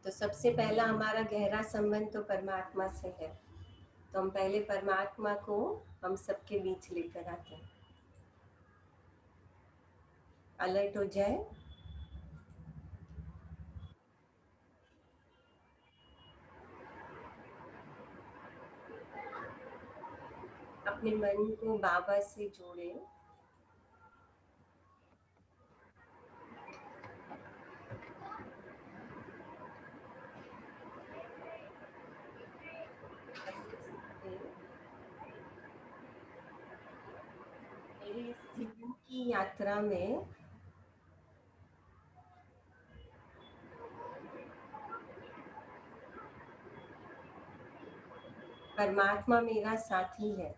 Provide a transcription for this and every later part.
तो सबसे पहला हमारा गहरा संबंध तो परमात्मा से है, तो हम पहले परमात्मा को हम सबके बीच लेकर आते हैं। अलर्ट हो जाए। अपने मन को बाबा से जोड़े। मेरी इस जीवन की यात्रा में परमात्मा मेरा साथी है।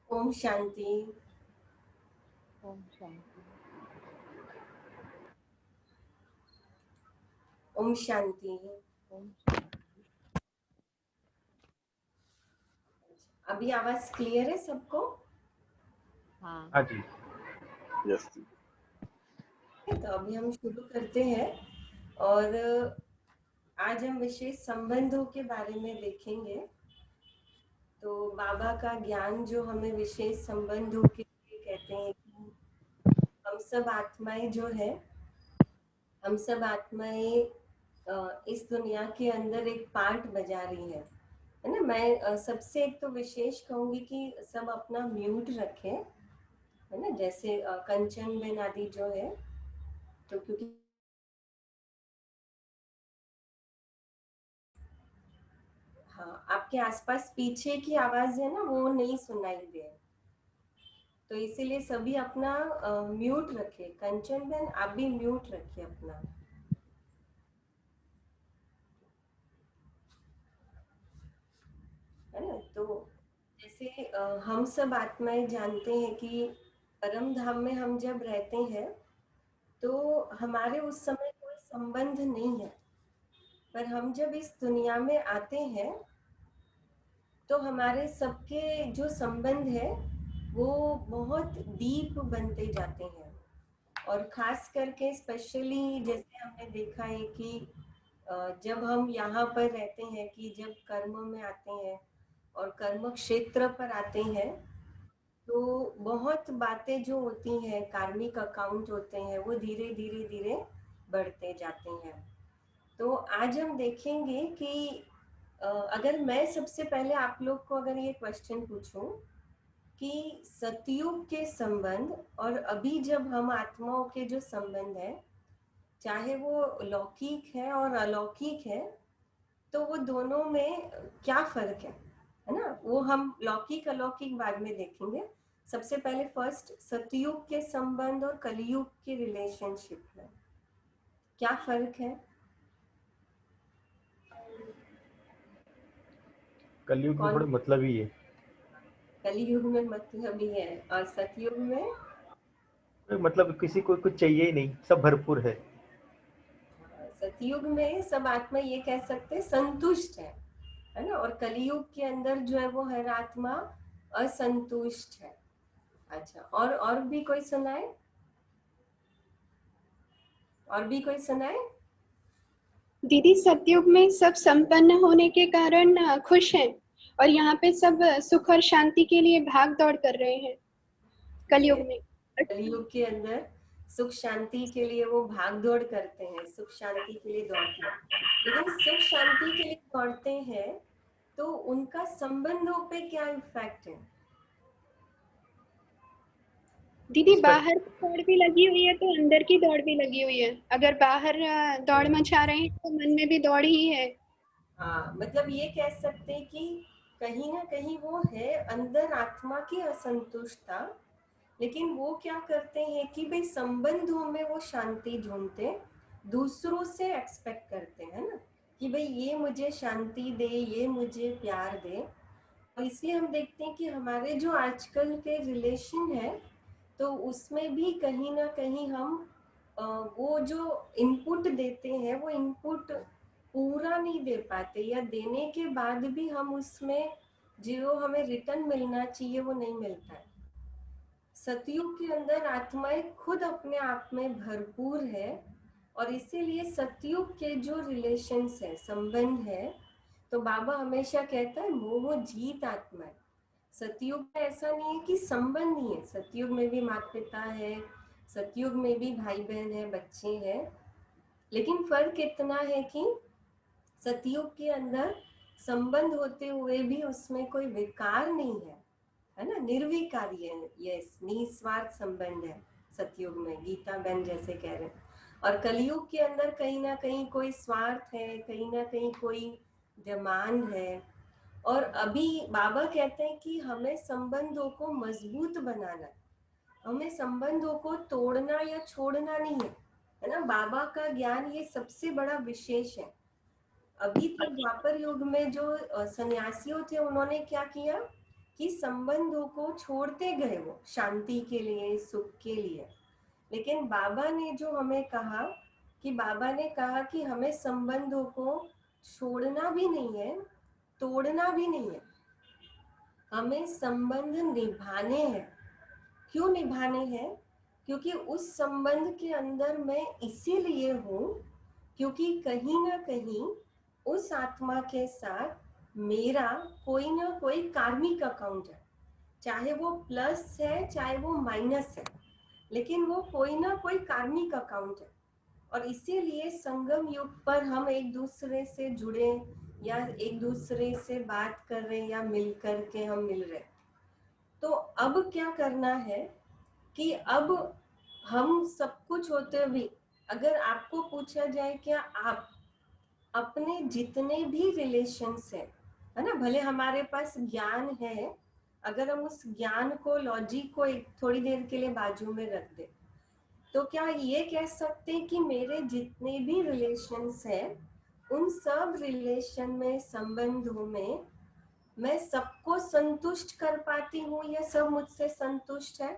ओम शांति। ओम शांति। ओम शांति। ओम शांति। अभी आवाज क्लियर है सबको? हाँ हाँ जी। यस। तो अभी हम शुरू करते हैं और आज हम विशेष संबंधों के बारे में देखेंगे। तो बाबा का ज्ञान जो हमें विशेष संबंधों के लिए कहते हैं कि हम सब आत्माएं जो है, हम सब आत्माएं इस दुनिया के अंदर एक पार्ट बजा रही है ना। मैं सबसे एक तो विशेष कहूंगी कि सब अपना म्यूट रखें, है ना। जैसे कंचन बेन आदि जो है, तो क्योंकि हाँ, आपके आसपास पीछे की आवाज है ना, वो नहीं सुनाई दे, तो इसीलिए सभी अपना म्यूट रखे। कंचन बेन आप भी म्यूट रखिए अपना, है ना। तो जैसे हम सब आत्माएं जानते हैं कि परम धाम में हम जब रहते हैं तो हमारे उस समय कोई संबंध नहीं है, पर हम जब इस दुनिया में आते हैं तो हमारे सबके जो संबंध है वो बहुत डीप बनते जाते हैं। और खास करके स्पेशली जैसे हमने देखा है कि जब हम यहाँ पर रहते हैं, कि जब कर्म में आते हैं और कर्म क्षेत्र पर आते हैं, तो बहुत बातें जो होती हैं, कार्मिक अकाउंट होते हैं, वो धीरे धीरे धीरे बढ़ते जाते हैं। तो आज हम देखेंगे कि अगर मैं सबसे पहले आप लोग को अगर ये क्वेश्चन पूछूं कि सतयुग के संबंध और अभी जब हम आत्माओं के जो संबंध है, चाहे वो लौकिक है और अलौकिक है, तो वो दोनों में क्या फर्क है ना। वो हम लौकिक अलौकिक बाद में देखेंगे। सबसे पहले फर्स्ट सतयुग के संबंध और कलयुग के रिलेशनशिप में क्या फर्क है। कलयुग में थोड़े मतलब ही है। कलयुग में मतलब ही है और सतयुग में मतलब किसी को कुछ चाहिए ही नहीं, सब भरपूर है। सतयुग में सब आत्मा ये कह सकते हैं संतुष्ट है ना। और कलयुग के अंदर जो है वो हर आत्मा असंतुष्ट है। अच्छा, और भी कोई सुनाए, और भी कोई सुनाए। दीदी सतयुग में सब संपन्न होने के कारण खुश हैं और यहाँ पे सब सुख और शांति के लिए भाग दौड़ कर रहे हैं। कलयुग में कलयुग के अंदर सुख शांति के लिए वो भाग दौड़ करते हैं, सुख शांति के लिए दौड़ते हैं, लेकिन सुख शांति के लिए दौड़ते हैं तो उनका संबंधों पे क्या इफेक्ट है? दीदी इसका बाहर की दौड़ भी लगी हुई है तो अंदर की दौड़ भी लगी हुई है। अगर बाहर दौड़ मचा रहे हैं तो मन में भी दौड़ ही है। हाँ, मतलब ये कह सकते हैं कि कहीं ना कहीं वो है अंदर आत्मा की असंतुष्टता, लेकिन वो क्या करते हैं कि भाई संबंधों में वो शांति ढूंढते, दूसरों से एक्सपेक्ट करते हैं ना कि भाई ये मुझे शांति दे, ये मुझे प्यार दे। और इसलिए हम देखते हैं कि हमारे जो आजकल के रिलेशन है तो उसमें भी कहीं ना कहीं हम वो जो इनपुट देते हैं वो इनपुट पूरा नहीं दे पाते, या देने के बाद भी हम उसमें जो हमें रिटर्न मिलना चाहिए वो नहीं मिलता है। सतयुग के अंदर आत्माएं खुद अपने आप में भरपूर है, और इसीलिए सतयुग के जो रिलेशंस है, संबंध है, तो बाबा हमेशा कहता है मोह जीत आत्मा है। सतयुग में ऐसा नहीं है कि संबंध नहीं है, सतयुग में भी माता पिता है, सतयुग में भी भाई बहन है, बच्चे हैं, लेकिन फर्क इतना है कि सतयुग के अंदर संबंध होते हुए भी उसमें कोई विकार नहीं है ना, निर्विकारी है, यस, निस्वार्थ संबंध है सतयुग में, गीता बहन जैसे कह रहे हैं। और कलयुग के अंदर कहीं ना कहीं कोई स्वार्थ है, कहीं ना कहीं कोई डिमांड है। और अभी बाबा कहते हैं कि हमें संबंधों को मजबूत बनाना, हमें संबंधों को तोड़ना या छोड़ना नहीं है ना। बाबा का ज्ञान ये सबसे बड़ा विशेष है। अभी तक द्वापर युग में जो सन्यासियों थे उन्होंने क्या किया कि संबंधों को छोड़ते गए वो शांति के लिए, सुख के लिए। लेकिन बाबा ने जो हमें कहा कि बाबा ने कहा कि हमें संबंधों को छोड़ना भी नहीं है, तोड़ना भी नहीं है, हमें संबंध निभाने हैं। क्यों निभाने हैं? क्योंकि उस संबंध के अंदर मैं इसीलिए हूँ क्योंकि कहीं ना कहीं उस आत्मा के साथ मेरा कोई ना कोई कार्मिक अकाउंट है, चाहे वो प्लस है चाहे वो माइनस है, लेकिन वो कोई ना कोई कार्मिक अकाउंट है। और इसीलिए संगम युग पर हम एक दूसरे से जुड़े, या एक दूसरे से बात कर रहे, या मिल कर के हम मिल रहे। तो अब क्या करना है कि अब हम सब कुछ होते भी, अगर आपको पूछा जाए क्या आप अपने जितने भी रिलेशंस है ना, भले हमारे पास ज्ञान है, अगर हम उस ज्ञान को, लॉजिक को एक थोड़ी देर के लिए बाजू में रख दे, तो क्या ये कह सकते हैं कि मेरे जितने भी रिलेशंस हैं उन सब रिलेशन में, संबंधों में मैं सबको संतुष्ट कर पाती हूँ या सब मुझसे संतुष्ट है?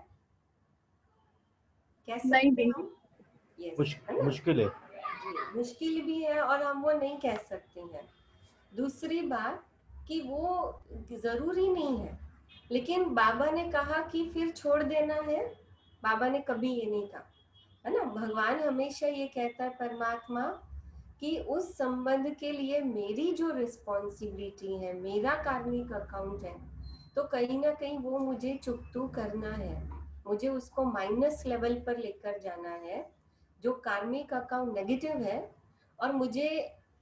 कह नहीं सकते हैं दीदी। हम? यस, है ना। मुश्किल है। जी, मुश्किल भी है और हम वो नहीं कह सकते हैं। दूसरी बात कि वो जरूरी नहीं है, लेकिन बाबा ने कहा कि फिर छोड़ देना है, बाबा ने कभी ये नहीं कहा, है ना। भगवान हमेशा ये कहता है, परमात्मा, कि उस संबंध के लिए मेरी जो रिस्पॉन्सिबिलिटी है, मेरा कार्मिक अकाउंट है, तो कहीं ना कहीं वो मुझे चुकतू करना है, मुझे उसको माइनस लेवल पर लेकर जाना है, जो कार्मिक अकाउंट नेगेटिव है, और मुझे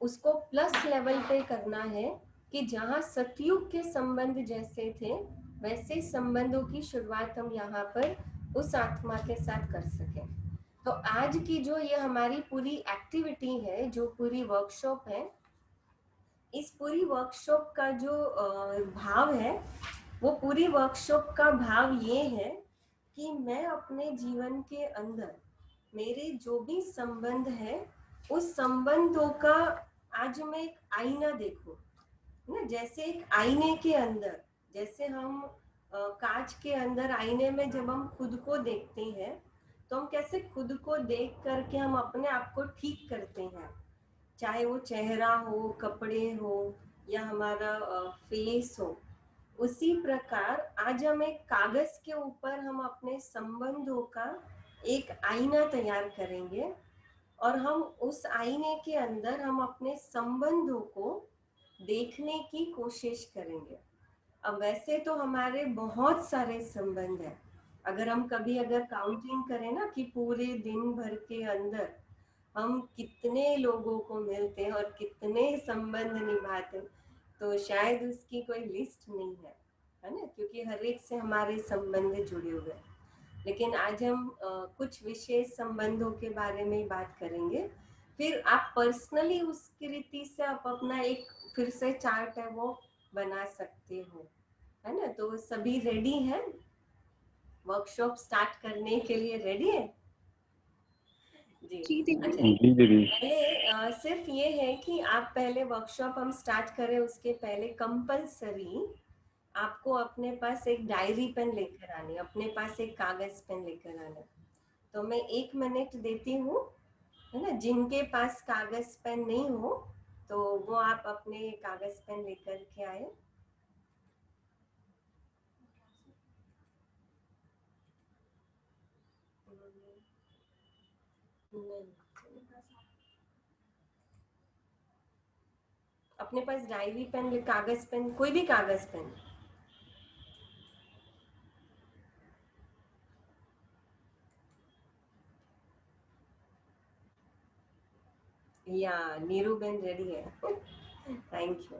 उसको प्लस लेवल पे करना है कि जहाँ सतयुग के संबंध जैसे थे वैसे संबंधों की शुरुआत हम यहाँ पर उस आत्मा के साथ कर सकें। तो आज की जो ये हमारी पूरी एक्टिविटी है, जो पूरी वर्कशॉप है, इस पूरी वर्कशॉप का जो भाव है, वो पूरी वर्कशॉप का भाव ये है कि मैं अपने जीवन के अंदर मेरे जो भी संबंध है उस संबंधों का आज मैं एक आईना देखूं ना। जैसे एक आईने के अंदर, जैसे हम कांच के अंदर आईने में जब हम खुद को देखते हैं तो हम कैसे खुद को देख करके हम अपने आप को ठीक करते हैं, चाहे वो चेहरा हो, कपड़े हो, या हमारा फेस हो। उसी प्रकार आज हम एक कागज के ऊपर हम अपने संबंधों का एक आईना तैयार करेंगे, और हम उस आईने के अंदर हम अपने संबंधों को देखने की कोशिश करेंगे। अब वैसे तो हमारे बहुत सारे संबंध हैं, अगर हम कभी अगर काउंटिंग करें ना कि पूरे दिन भर के अंदर हम कितने लोगों को मिलते हैं और कितने संबंध निभाते हैं, तो शायद उसकी कोई लिस्ट नहीं है ना, क्योंकि हर एक से हमारे संबंध जुड़े हुए हैं। लेकिन आज हम कुछ विशेष संबंधों के बारे में बात करेंगे। फिर आप पर्सनली उसकी रीति से आप अपना एक फिर से चार्ट है वो बना सकते हो, है ना। तो सभी रेडी हैं? वर्कशॉप स्टार्ट करने के लिए रेडी है? जी। जी दीदी। अच्छा, जी दीदी। पहले सिर्फ ये है कि आप पहले वर्कशॉप हम स्टार्ट करें उसके पहले कंपलसरी आपको अपने पास एक डायरी पेन लेकर आनी, अपने पास एक कागज पेन लेकर आना। तो मैं 1 मिनट देती हूँ, है ना। जिनके पास कागज पेन नहीं हो तो वो आप अपने कागज पेन लेकर के आए। अपने पास डायरी पेन, कागज पेन, कोई भी कागज पेन। या नीरू बेन रेडी है। Thank you.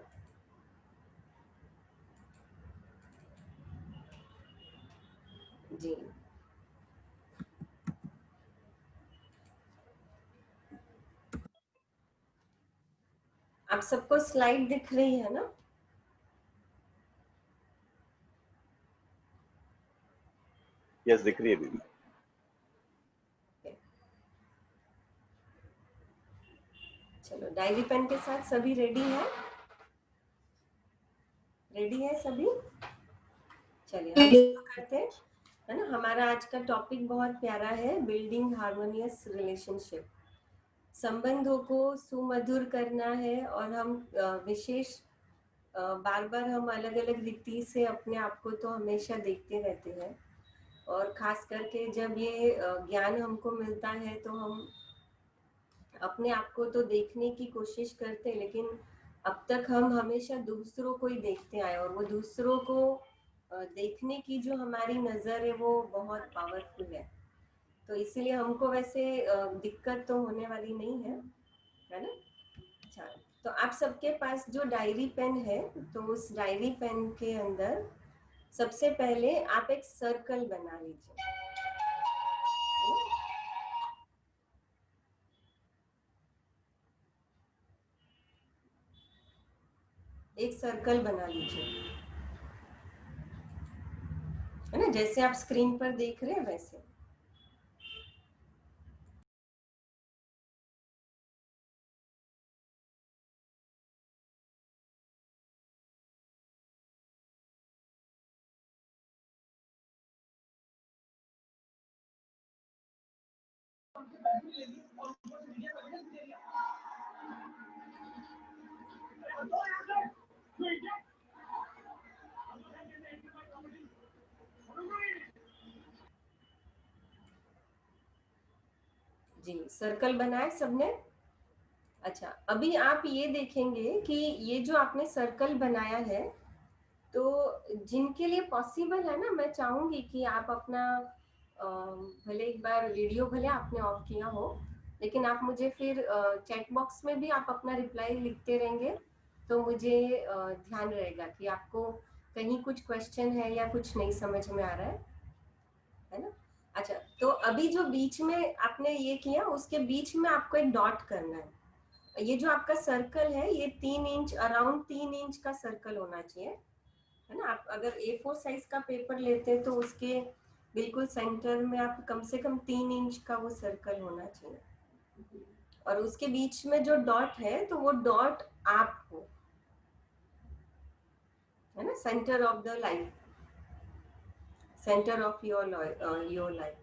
जी, आप सबको स्लाइड दिख रही है ना? यस, दिख रही है दीदी। चलो, डायरी पेन के साथ सभी रेडी है? रेडी है सभी? चलिए हम शुरू करते हैं, है ना। हमारा आज का टॉपिक बहुत प्यारा है, बिल्डिंग हार्मोनियस रिलेशनशिप। संबंधों को सुमधुर करना है और हम विशेष बार बार हम अलग अलग रीति से अपने आप को तो हमेशा देखते रहते हैं, और खास करके जब ये ज्ञान हमको मिलता है तो हम अपने आप को तो देखने की कोशिश करते हैं, लेकिन अब तक हम हमेशा दूसरों को ही देखते आए, और वो दूसरों को देखने की जो हमारी नज़र है वो बहुत पावरफुल है। तो इसीलिए हमको वैसे दिक्कत तो होने वाली नहीं है ना। अच्छा, तो आप सबके पास जो डायरी पेन है, तो उस डायरी पेन के अंदर सबसे पहले आप एक सर्कल बना लीजिए। एक सर्कल बना लीजिए, है ना, जैसे आप स्क्रीन पर देख रहे हैं वैसे। जी, सर्कल बनाए सबने? अच्छा, अभी आप ये देखेंगे कि ये जो आपने सर्कल बनाया है, तो जिनके लिए पॉसिबल है ना, मैं चाहूंगी कि आप अपना भले एक बार वीडियो भले आपने ऑफ किया हो, लेकिन आप मुझे फिर चैट बॉक्स में भी आप अपना रिप्लाई लिखते रहेंगे, तो मुझे ध्यान रहेगा कि आपको कहीं कुछ क्वेश्चन है या कुछ नहीं समझ में आ रहा है ना। अच्छा, तो अभी जो बीच में आपने ये किया, उसके बीच में आपको एक डॉट करना है। ये जो आपका सर्कल है ये 3 इंच, अराउंड 3 इंच का सर्कल होना चाहिए, है ना। आप अगर A4 साइज का पेपर लेते हैं तो उसके बिल्कुल सेंटर में आप कम से कम 3 इंच का वो सर्कल होना चाहिए, और उसके बीच में जो डॉट है तो वो डॉट आप हो, है ना, centre of the life, centre of your life.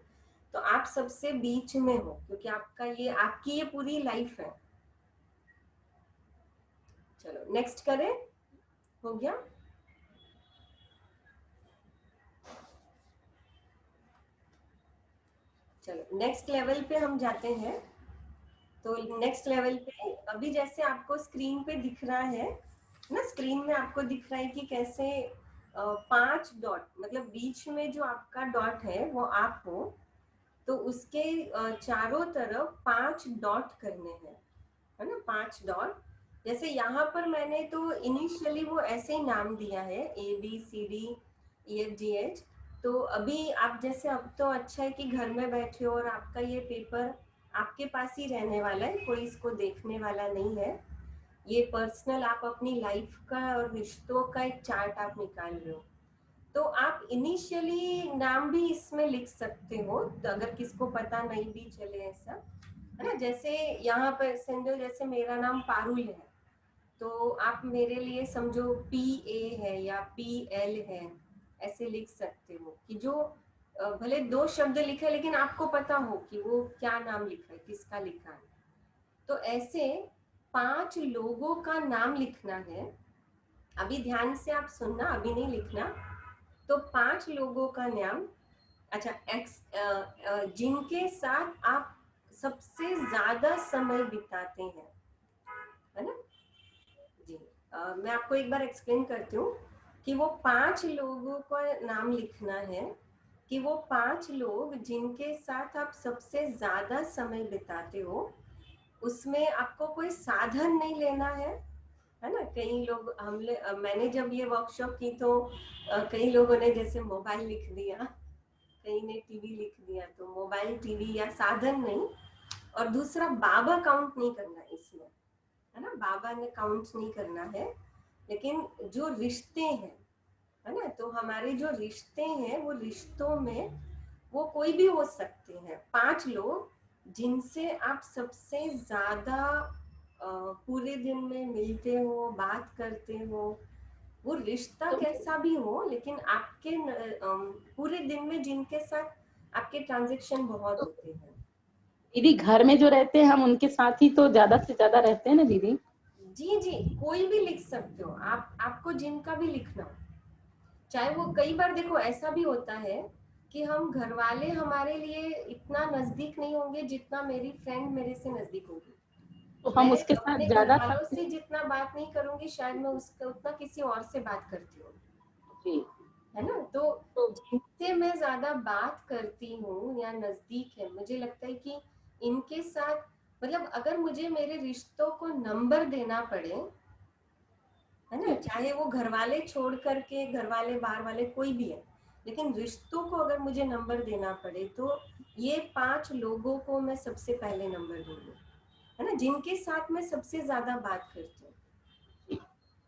तो आप सबसे बीच में हो, क्योंकि आपकी ये पूरी लाइफ है। चलो नेक्स्ट करें, हो गया। चलो नेक्स्ट लेवल पे हम जाते हैं। तो नेक्स्ट लेवल पे अभी जैसे आपको स्क्रीन पे दिख रहा है ना, स्क्रीन में आपको दिख रहा है कि कैसे 5 डॉट, मतलब बीच में जो आपका डॉट है वो आप हो, तो उसके चारों तरफ 5 डॉट करने हैं, है ना, 5 डॉट। जैसे यहाँ पर मैंने तो इनिशियली वो ऐसे ही नाम दिया है ABCDEFGH। तो अभी आप जैसे, अब तो अच्छा है कि घर में बैठे हो और आपका ये पेपर आपके पास ही रहने वाला है, कोई इसको देखने वाला नहीं है। ये पर्सनल आप अपनी लाइफ का और रिश्तों का एक चार्ट आप निकाल रहे हो। तो आप इनिशियली नाम भी इसमें लिख सकते हो, तो अगर किसको पता नहीं भी चले ऐसा, है ना। जैसे यहाँ पर समझो, जैसे मेरा नाम पारुल है, तो आप मेरे लिए समझो PA है या PL है, ऐसे लिख सकते हो कि जो भले 2 शब्द लिखे लेकिन आपको पता हो कि वो क्या नाम लिखा है, किसका लिखा है। तो ऐसे 5 लोगों का नाम लिखना है। अभी ध्यान से आप सुनना, अभी नहीं लिखना। तो 5 लोगों का नाम, अच्छा, जिनके साथ आप सबसे ज्यादा समय बिताते हैं, है ना जी। मैं आपको एक बार एक्सप्लेन करती हूँ कि वो 5 लोगों का नाम लिखना है, कि वो 5 लोग जिनके साथ आप सबसे ज्यादा समय बिताते हो। उसमें आपको कोई साधन नहीं लेना है ना। कई लोग, मैंने जब ये वर्कशॉप की तो कई लोगों ने जैसे मोबाइल लिख दिया, कई ने टीवी लिख दिया। तो मोबाइल, टीवी या साधन नहीं। और दूसरा, बाबा काउंट नहीं करना इसमें, है ना, बाबा ने काउंट नहीं करना है। लेकिन जो रिश्ते हैं, है ना, तो हमारे जो रिश्ते हैं वो रिश्तों में वो कोई भी हो सकते हैं। 5 लोग जिनसे आप सबसे ज्यादा पूरे दिन में मिलते हो, बात करते हो। वो रिश्ता कैसा भी हो, लेकिन आपके पूरे दिन में जिनके साथ आपके ट्रांजैक्शन बहुत होते हैं। दीदी घर में जो रहते हैं हम उनके साथ ही तो ज्यादा से ज्यादा रहते हैं ना दीदी। जी जी, कोई भी लिख सकते हो आप, आपको जिनका भी लिखना हो। चाहे वो, कई बार देखो ऐसा भी होता है कि हम घर वाले हमारे लिए इतना नजदीक नहीं होंगे जितना मेरी फ्रेंड मेरे से नजदीक होगी। तो हम मैं उसके साथ अपने घर ज्यादा वालों से जितना बात नहीं करूंगी, शायद मैं उसका उतना किसी और से बात करती हूँ, जी। है ना। तो जिनसे मैं ज्यादा बात करती हूँ या नजदीक है, मुझे लगता है कि इनके साथ, मतलब अगर मुझे मेरे रिश्तों को नंबर देना पड़े, है ना, चाहे वो घर वाले छोड़ करके, घर वाले बाहर वाले कोई भी है, लेकिन रिश्तों को अगर मुझे नंबर देना पड़े तो ये 5 लोगों को मैं सबसे पहले नंबर दूंगी, है ना, जिनके साथ मैं सबसे ज्यादा बात करती हूँ,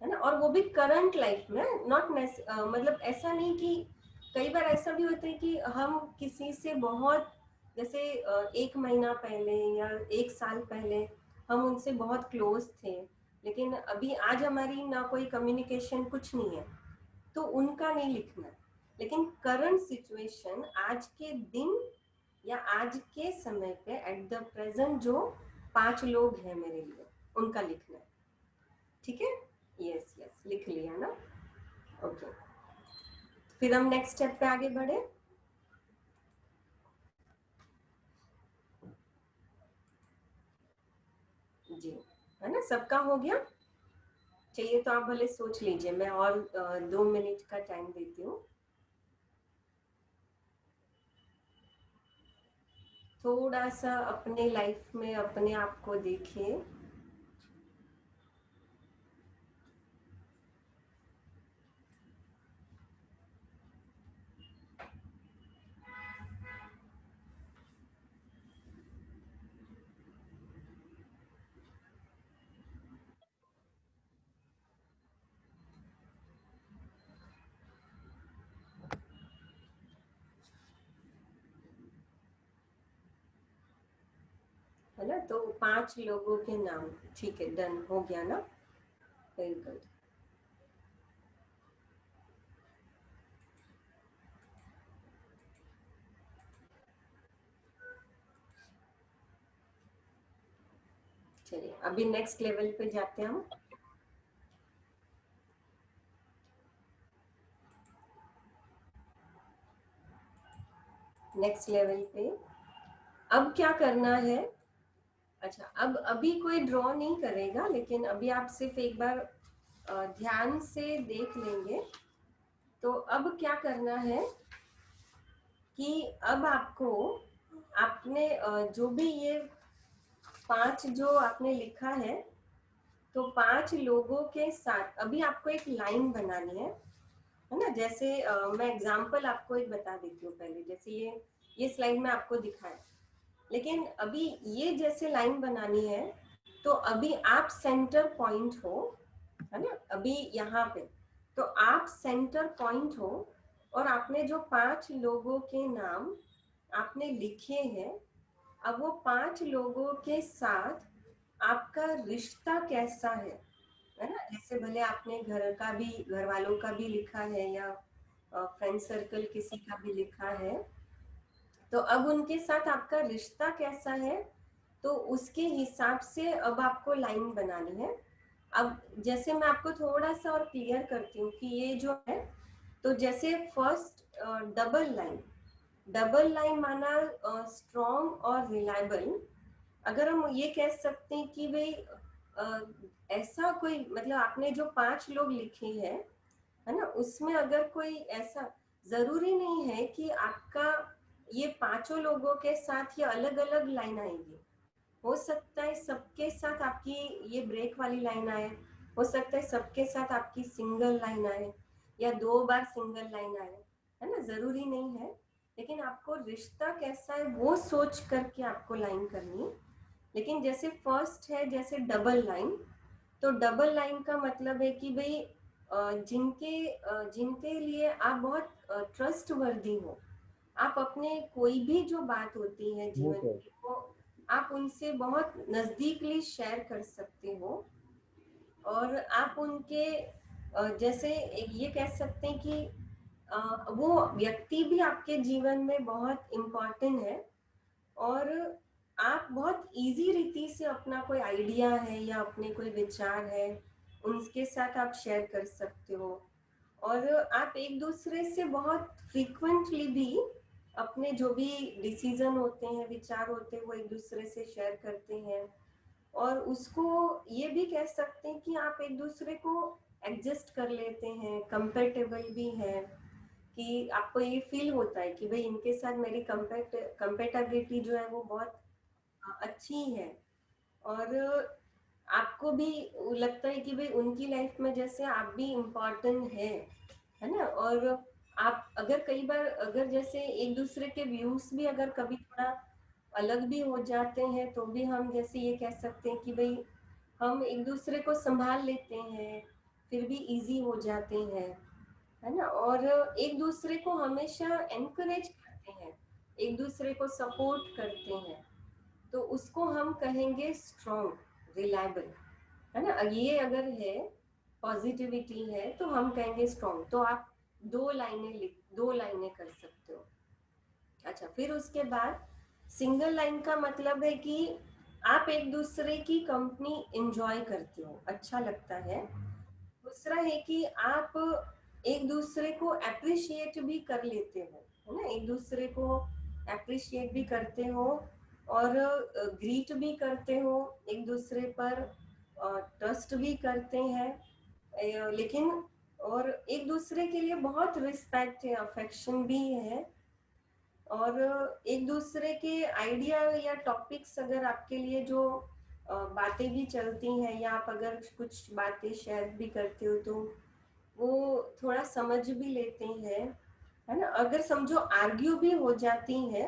है ना। और वो भी करंट लाइफ में, नॉट मतलब ऐसा नहीं कि, कई बार ऐसा भी होता है कि हम किसी से बहुत, जैसे 1 महीना पहले या 1 साल पहले हम उनसे बहुत क्लोज थे, लेकिन अभी आज हमारी ना कोई कम्युनिकेशन, कुछ नहीं है, तो उनका नहीं लिखना। लेकिन करंट सिचुएशन, आज के दिन या आज के समय पे एट द प्रेजेंट जो 5 लोग हैं मेरे लिए, उनका लिखना है। ठीक है, यस यस, लिख लिया ना। ओके, फिर हम नेक्स्ट स्टेप पे आगे बढ़े। जी, है ना, सबका हो गया। चाहिए तो आप भले सोच लीजिए, मैं और 2 मिनट का टाइम देती हूँ। थोड़ा सा अपने लाइफ में अपने आप को देखिए। है ना, तो 5 लोगों के नाम, ठीक है, डन हो गया ना। Very good. चलिए, अभी नेक्स्ट लेवल पे जाते हैं हम। नेक्स्ट लेवल पे अब क्या करना है। अच्छा, अब अभी कोई ड्रॉ नहीं करेगा, लेकिन अभी आप सिर्फ एक बार ध्यान से देख लेंगे तो अब क्या करना है कि अब आपको आपने जो भी ये 5 जो आपने लिखा है, तो 5 लोगों के साथ अभी आपको एक लाइन बनानी है ना। जैसे मैं एग्जांपल आपको एक बता देती हूँ पहले। जैसे ये स्लाइड में आपको दिखाया, लेकिन अभी ये जैसे लाइन बनानी है, तो अभी आप सेंटर पॉइंट हो, है ना। अभी यहाँ पे तो आप सेंटर पॉइंट हो, और आपने जो 5 लोगों के नाम आपने लिखे हैं, अब वो 5 लोगों के साथ आपका रिश्ता कैसा है ना। जैसे भले आपने घर वालों का भी लिखा है, या फ्रेंड सर्कल किसी का भी लिखा है, तो अब उनके साथ आपका रिश्ता कैसा है, तो उसके हिसाब से अब आपको लाइन बनानी है। अब जैसे मैं आपको थोड़ा सा और क्लियर करती हूँ कि ये जो है, तो जैसे फर्स्ट डबल लाइन माना स्ट्रॉन्ग और रिलायबल। अगर हम ये कह सकते हैं कि भाई ऐसा कोई, मतलब आपने जो 5 लोग लिखे हैं, है ना, उसमें अगर कोई ऐसा, जरूरी नहीं है कि आपका ये 5 लोगों के साथ ये अलग अलग लाइन आएगी। हो सकता है सबके साथ आपकी ये ब्रेक वाली लाइन आए, हो सकता है सबके साथ आपकी सिंगल लाइन आए, या 2 बार सिंगल लाइन आए, है ना, जरूरी नहीं है। लेकिन आपको रिश्ता कैसा है वो सोच करके आपको लाइन करनी है। लेकिन जैसे फर्स्ट है, जैसे डबल लाइन, तो डबल लाइन का मतलब है कि भाई जिनके लिए आप बहुत ट्रस्ट वर्दी हो, आप अपने कोई भी जो बात होती है जीवन की, वो आप उनसे बहुत नजदीकली शेयर कर सकते हो, और आप उनके जैसे ये कह सकते हैं कि वो व्यक्ति भी आपके जीवन में बहुत इम्पोर्टेंट है, और आप बहुत इजी रीति से अपना कोई आइडिया है या अपने कोई विचार है, उनके साथ आप शेयर कर सकते हो। और आप एक दूसरे से बहुत फ्रीक्वेंटली भी अपने जो भी डिसीजन होते हैं, विचार होते हैं, वो एक दूसरे से शेयर करते हैं। और उसको ये भी कह सकते हैं कि आप एक दूसरे को एडजस्ट कर लेते हैं, कंपेटेबल भी है, कि आपको ये फील होता है कि भाई इनके साथ मेरी कंपेटेबिलिटी जो है वो बहुत अच्छी है। और आपको भी लगता है कि भाई उनकी लाइफ में जैसे आप भी इम्पोर्टेंट है ना। और आप अगर कई बार अगर जैसे एक दूसरे के व्यूज भी अगर कभी थोड़ा अलग भी हो जाते हैं, तो भी हम जैसे ये कह सकते हैं कि भाई हम एक दूसरे को संभाल लेते हैं, फिर भी इजी हो जाते हैं, है ना। और एक दूसरे को हमेशा एनकरेज करते हैं, एक दूसरे को सपोर्ट करते हैं, तो उसको हम कहेंगे स्ट्रॉन्ग रिलायबल, है ना। ये अगर है पॉजिटिविटी है, तो हम कहेंगे स्ट्रॉन्ग। तो आप 2 लाइनें कर सकते हो। अच्छा, फिर उसके बाद सिंगल लाइन का मतलब है कि आप एक दूसरे की कंपनी एंजॉय करते हो, अच्छा लगता है। दूसरा है कि आप एक दूसरे को अप्रिशिएट भी कर लेते हो, है ना, एक दूसरे को अप्रिशिएट भी करते हो, और ग्रीट भी करते हो, एक दूसरे पर ट्रस्ट भी करते हैं, लेकिन और एक दूसरे के लिए बहुत रिस्पेक्ट है, अफेक्शन भी है। और एक दूसरे के आइडिया या टॉपिक्स अगर आपके लिए जो बातें भी चलती हैं, या आप अगर कुछ बातें शेयर भी करते हो, तो वो थोड़ा समझ भी लेते हैं, है ना। अगर समझो आर्ग्यू भी हो जाती है,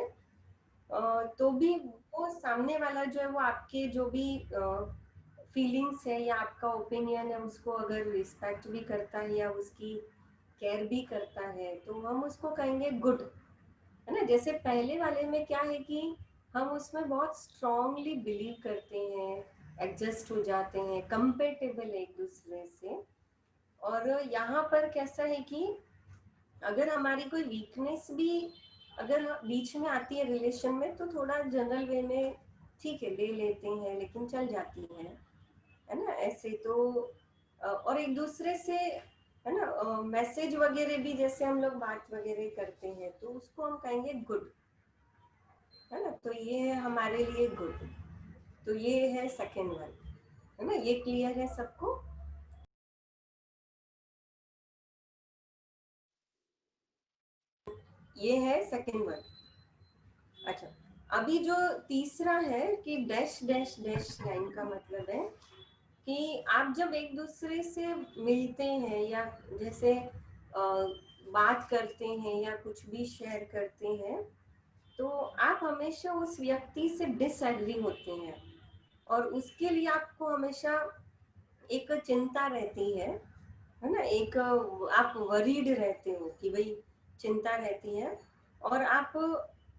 तो भी वो सामने वाला जो है वो आपके जो भी फीलिंग्स है या आपका ओपिनियन है, उसको अगर रिस्पेक्ट भी करता है या उसकी केयर भी करता है, तो हम उसको कहेंगे गुड, है ना। जैसे पहले वाले में क्या है कि हम उसमें बहुत स्ट्रांगली बिलीव करते हैं, एडजस्ट हो जाते हैं, कंपेटेबल एक दूसरे से। और यहाँ पर कैसा है कि अगर हमारी कोई वीकनेस भी अगर बीच में आती है रिलेशन में, तो थोड़ा जनरल वे में ठीक है ले लेते हैं, लेकिन चल जाती है ना, ऐसे तो। और एक दूसरे से, है ना, मैसेज वगैरह भी जैसे हम लोग बात वगैरह करते हैं, तो उसको हम कहेंगे गुड, है ना। तो ये है हमारे लिए गुड। तो ये है सेकेंड वन, है ना। ये क्लियर है सबको? ये है सेकंड वन। अच्छा, अभी जो तीसरा है कि डैश डैश डैश लाइन का मतलब है कि आप जब एक दूसरे से मिलते हैं या जैसे बात करते हैं या कुछ भी शेयर करते हैं, तो आप हमेशा उस व्यक्ति से डिसएग्री होते हैं और उसके लिए आपको हमेशा एक चिंता रहती है ना, एक आप वरीड रहते हो कि भाई चिंता रहती है, और आप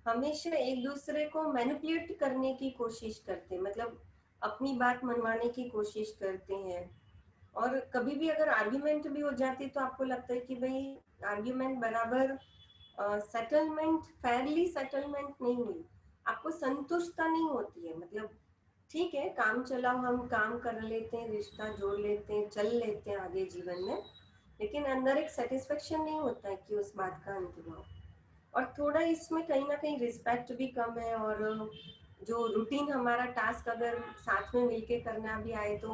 हमेशा एक दूसरे को मैनिपुलेट करने की कोशिश करते हैं, मतलब अपनी बात मनवाने की कोशिश करते हैं। और कभी भी अगर आर्ग्यूमेंट भी हो जाती तो आपको लगता है कि भाई आर्ग्यूमेंट बराबर सेटलमेंट, फेयरली सेटलमेंट नहीं हुई, आपको संतुष्टता नहीं होती है। मतलब ठीक है, काम चलाओ, हम काम कर लेते हैं, रिश्ता जोड़ लेते हैं, चल लेते हैं आगे जीवन में, लेकिन अंदर एक सेटिस्फेक्शन नहीं होता है कि उस बात का अंत हुआ। और थोड़ा इसमें कहीं ना कहीं रिस्पेक्ट भी कम है, और जो रूटीन हमारा टास्क अगर साथ में मिलके करना भी आए तो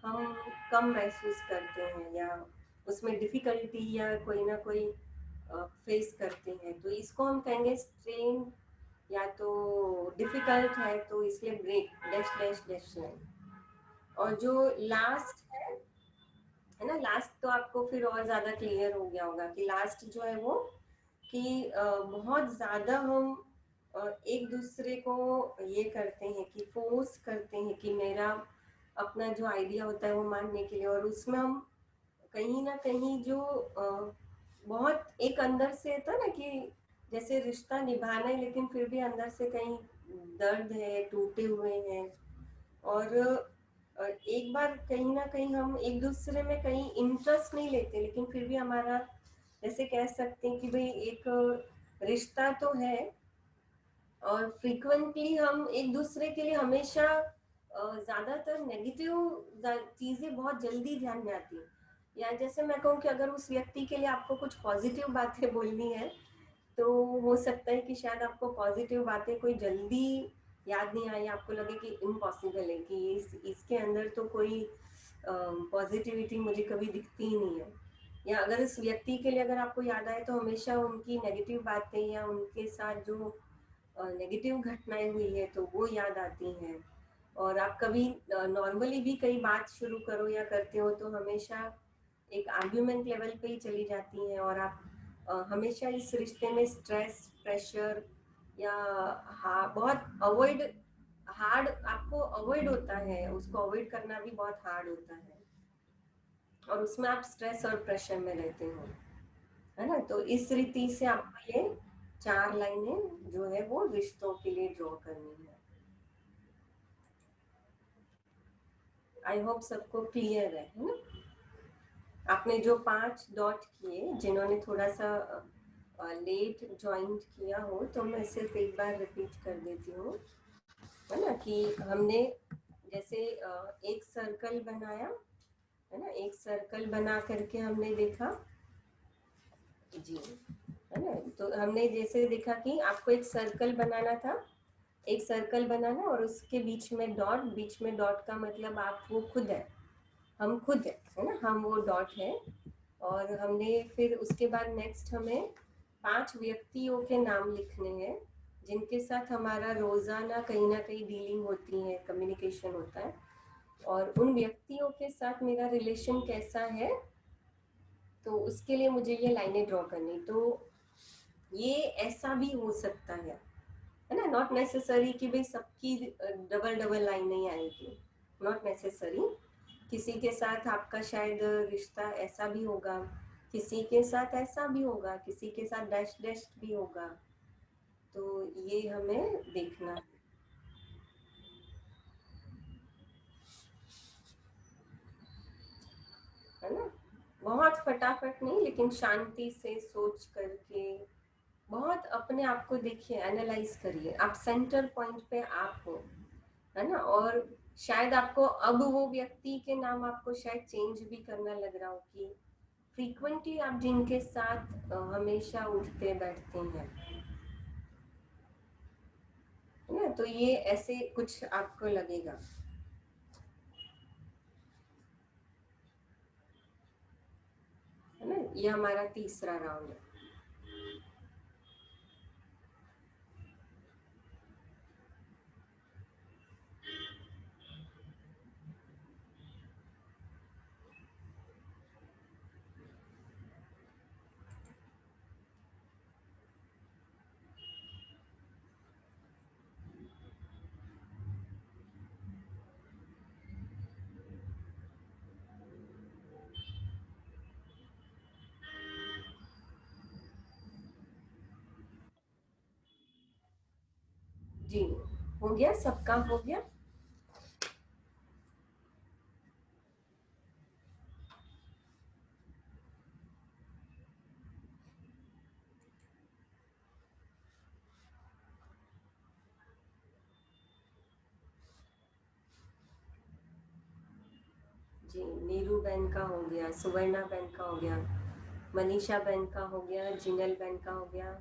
हम कम महसूस करते हैं, या उसमें डिफिकल्टी या कोई ना कोई फेस करते हैं, तो इसको हम कहेंगे स्ट्रेन या तो डिफिकल्ट है, तो इसलिए break dash dash dash line. और जो लास्ट है ना, लास्ट तो आपको फिर और ज्यादा क्लियर हो गया होगा कि लास्ट जो है वो कि बहुत ज्यादा हम एक दूसरे को ये करते हैं कि फोर्स करते हैं कि मेरा अपना जो आइडिया होता है वो मानने के लिए, और उसमें हम कहीं ना कहीं जो बहुत एक अंदर से था ना कि जैसे रिश्ता निभाना है लेकिन फिर भी अंदर से कहीं दर्द है, टूटे हुए हैं। और एक बार कहीं ना कहीं हम एक दूसरे में कहीं इंटरेस्ट नहीं लेते, लेकिन फिर भी हमारा जैसे कह सकते हैं कि भाई एक रिश्ता तो है, और फ्रीक्वेंटली हम एक दूसरे के लिए हमेशा ज्यादातर नेगेटिव चीजें बहुत जल्दी ध्यान में आती है। या जैसे मैं कहूँ कि अगर उस व्यक्ति के लिए आपको कुछ पॉजिटिव बातें बोलनी है, तो हो सकता है कि शायद आपको पॉजिटिव बातें कोई जल्दी याद नहीं आई, आपको लगे कि इम्पॉसिबल है कि इसके अंदर तो कोई पॉजिटिविटी मुझे कभी दिखती ही नहीं है। या अगर इस व्यक्ति के लिए अगर आपको याद आए तो हमेशा उनकी नेगेटिव बातें या उनके साथ जो नेगेटिव घटनाएं हुई है तो वो याद आती हैं। और आप कभी नॉर्मली भी कई बात शुरू करो या करते हो तो हमेशा एक आर्ग्यूमेंट लेवल पे ही चली जाती हैं, और आप हमेशा इस रिश्ते में स्ट्रेस, प्रेशर या बहुत अवॉइड हार्ड आपको अवॉइड होता है, उसको अवॉइड करना भी बहुत हार्ड होता है, और उसमें आप स्ट्रेस और प्रेशर में रहते हो, है ना। तो इस रीति से आपको ये 4 लाइनें जो है वो रिश्तों के लिए ड्रॉ करनी है। आई होप सबको क्लियर है ना। आपने जो 5 डॉट किए, जिन्होंने थोड़ा सा लेट ज्वाइन किया हो, तो मैं सिर्फ एक बार रिपीट कर देती हूँ, है ना, कि हमने जैसे एक सर्कल बनाया, है ना, एक सर्कल बना करके हमने देखा जी, है ना। तो हमने जैसे देखा कि आपको एक सर्कल बनाना था, एक सर्कल बनाना, और उसके बीच में डॉट का मतलब आप वो खुद है, हम खुद है ना, हम वो डॉट है। और हमने फिर उसके बाद नेक्स्ट हमें 5 व्यक्तियों के नाम लिखने हैं जिनके साथ हमारा रोजाना कहीं ना कहीं डीलिंग होती है, कम्युनिकेशन होता है, और उन व्यक्तियों के साथ मेरा रिलेशन कैसा है, तो उसके लिए मुझे ये लाइनें ड्रॉ करनी। तो ये ऐसा भी हो सकता है ना, नॉट नेसेसरी कि भाई सबकी डबल डबल लाइन नहीं आएगी, नॉट नेसेसरी। किसी के साथ आपका शायद रिश्ता ऐसा भी होगा, किसी के साथ ऐसा भी होगा, किसी के साथ डैश डैश भी होगा, तो ये हमें देखना है ना। बहुत फटाफट नहीं, लेकिन शांति से सोच करके बहुत अपने आप को देखिए, एनालाइज करिए, आप सेंटर पॉइंट पे आप हो, है ना। और शायद आपको अब वो व्यक्ति के नाम आपको शायद चेंज भी करना लग रहा हो कि फ्रीक्वेंटली आप जिनके साथ हमेशा उठते बैठते हैं, है ना, तो ये ऐसे कुछ आपको लगेगा, है ना। ये हमारा तीसरा राउंड है। जी हो गया, सबका हो गया। जी नीरू बहन का हो गया, सुवर्णा बहन का हो गया, मनीषा बहन का हो गया, जिनल बहन का हो गया,